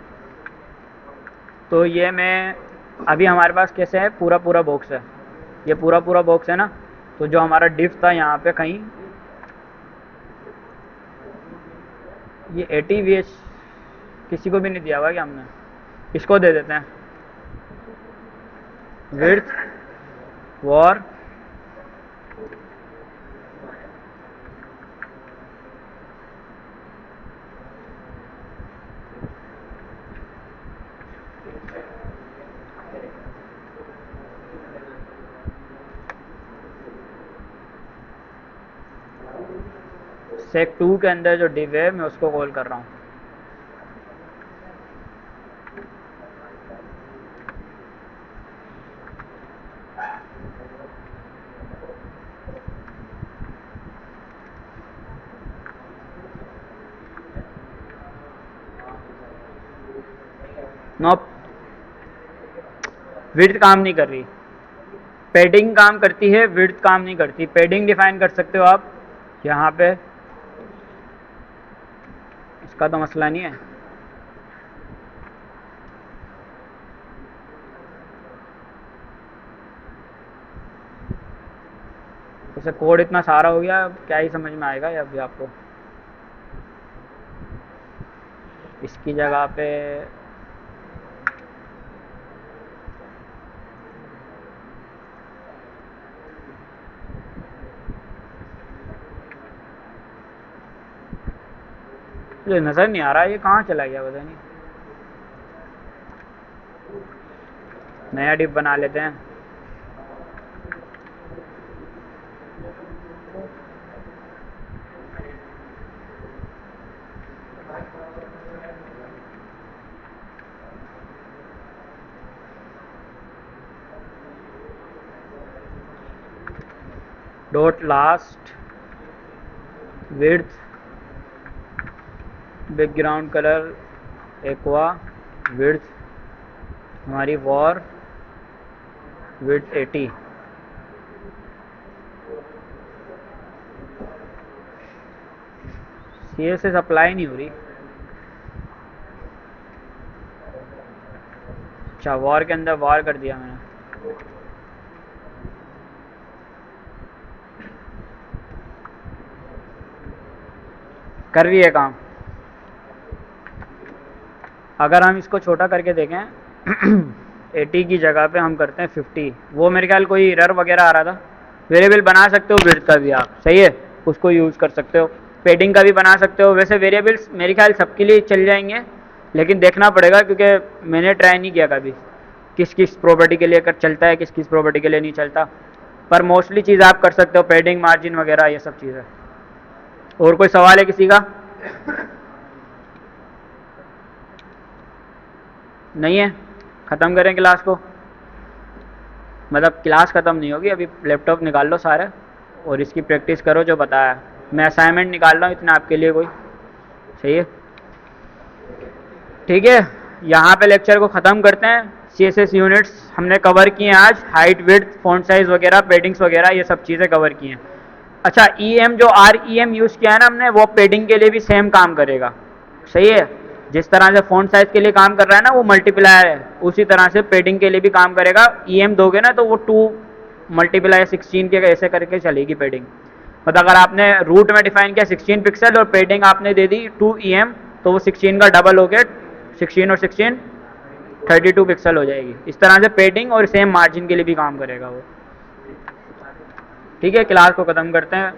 तो ये मैं अभी हमारे पास कैसे है, पूरा पूरा बॉक्स है, ये पूरा पूरा बॉक्स है ना। तो जो हमारा डिफ था यहाँ पे कहीं, ये 80 VH किसी को भी नहीं दिया हुआ क्या हमने? इसको दे देते हैं विड्थ वॉर सेक 2 के अंदर जो डिव है मैं उसको कॉल कर रहा हूँ। नो, विड्थ काम नहीं कर रही, पेडिंग काम करती है, विड्थ काम नहीं करती। पेडिंग डिफाइन कर सकते हो आप यहाँ पे, इसका तो मसला नहीं है। जैसे कोड इतना सारा हो गया, क्या ही समझ में आएगा ये अभी आपको। इसकी जगह पे मुझे नज़र नहीं आ रहा ये कहाँ चला गया, पता नहीं। नया डिप बना लेते हैं। Dot last width background colour aqua width हमारी वॉर विड्थ 80। CSS अप्लाई नहीं हो रही। अच्छा, वॉर के अंदर वॉर कर दिया मैंने। कर रही है काम। अगर हम इसको छोटा करके देखें 80 की जगह पे हम करते हैं 50, वो मेरे ख्याल कोई एरर वगैरह आ रहा था। वेरिएबल बना सकते हो विड्थ का भी आप, सही है, उसको यूज़ कर सकते हो। पेडिंग का भी बना सकते हो। वैसे वेरिएबल्स मेरे ख्याल सबके लिए चल जाएंगे, लेकिन देखना पड़ेगा क्योंकि मैंने ट्राई नहीं किया कभी किस किस प्रॉपर्टी के लिए कर चलता है, किस किस प्रॉपर्टी के लिए नहीं चलता। पर मोस्टली चीज़ आप कर सकते हो, पेडिंग मार्जिन वगैरह ये सब चीज़ें। और कोई सवाल है किसी का? नहीं है? ख़त्म करें क्लास को? मतलब क्लास ख़त्म नहीं होगी अभी, लैपटॉप निकाल लो सारे और इसकी प्रैक्टिस करो जो बताया। मैं असाइनमेंट निकाल रहा हूँ इतना आपके लिए कोई, सही है? ठीक है, यहाँ पे लेक्चर को ख़त्म करते हैं। CSS यूनिट्स हमने कवर किए हैं आज, हाइट, विड्थ, फॉन्ट साइज़ वगैरह, पेडिंग्स वगैरह, ये सब चीज़ें कवर की हैं। अच्छा, EM जो REM यूज़ किया है ना हमने, वो पेडिंग के लिए भी सेम काम करेगा, सही है। जिस तरह से फॉन्ट साइज़ के लिए काम कर रहा है ना वो मल्टीप्लायर है, उसी तरह से पेडिंग के लिए भी काम करेगा। EM दोगे ना तो वो 2 × 16 के ऐसे करके चलेगी पेडिंग। मतलब अगर आपने रूट में डिफाइन किया 16 पिक्सल और पेडिंग आपने दे दी 2 EM, तो वो 16 का डबल हो गया, 16 और 16 32 पिक्सल हो जाएगी। इस तरह से पेडिंग और सेम मार्जिन के लिए भी काम करेगा वो। ठीक है, क्लास को ख़त्म करते हैं।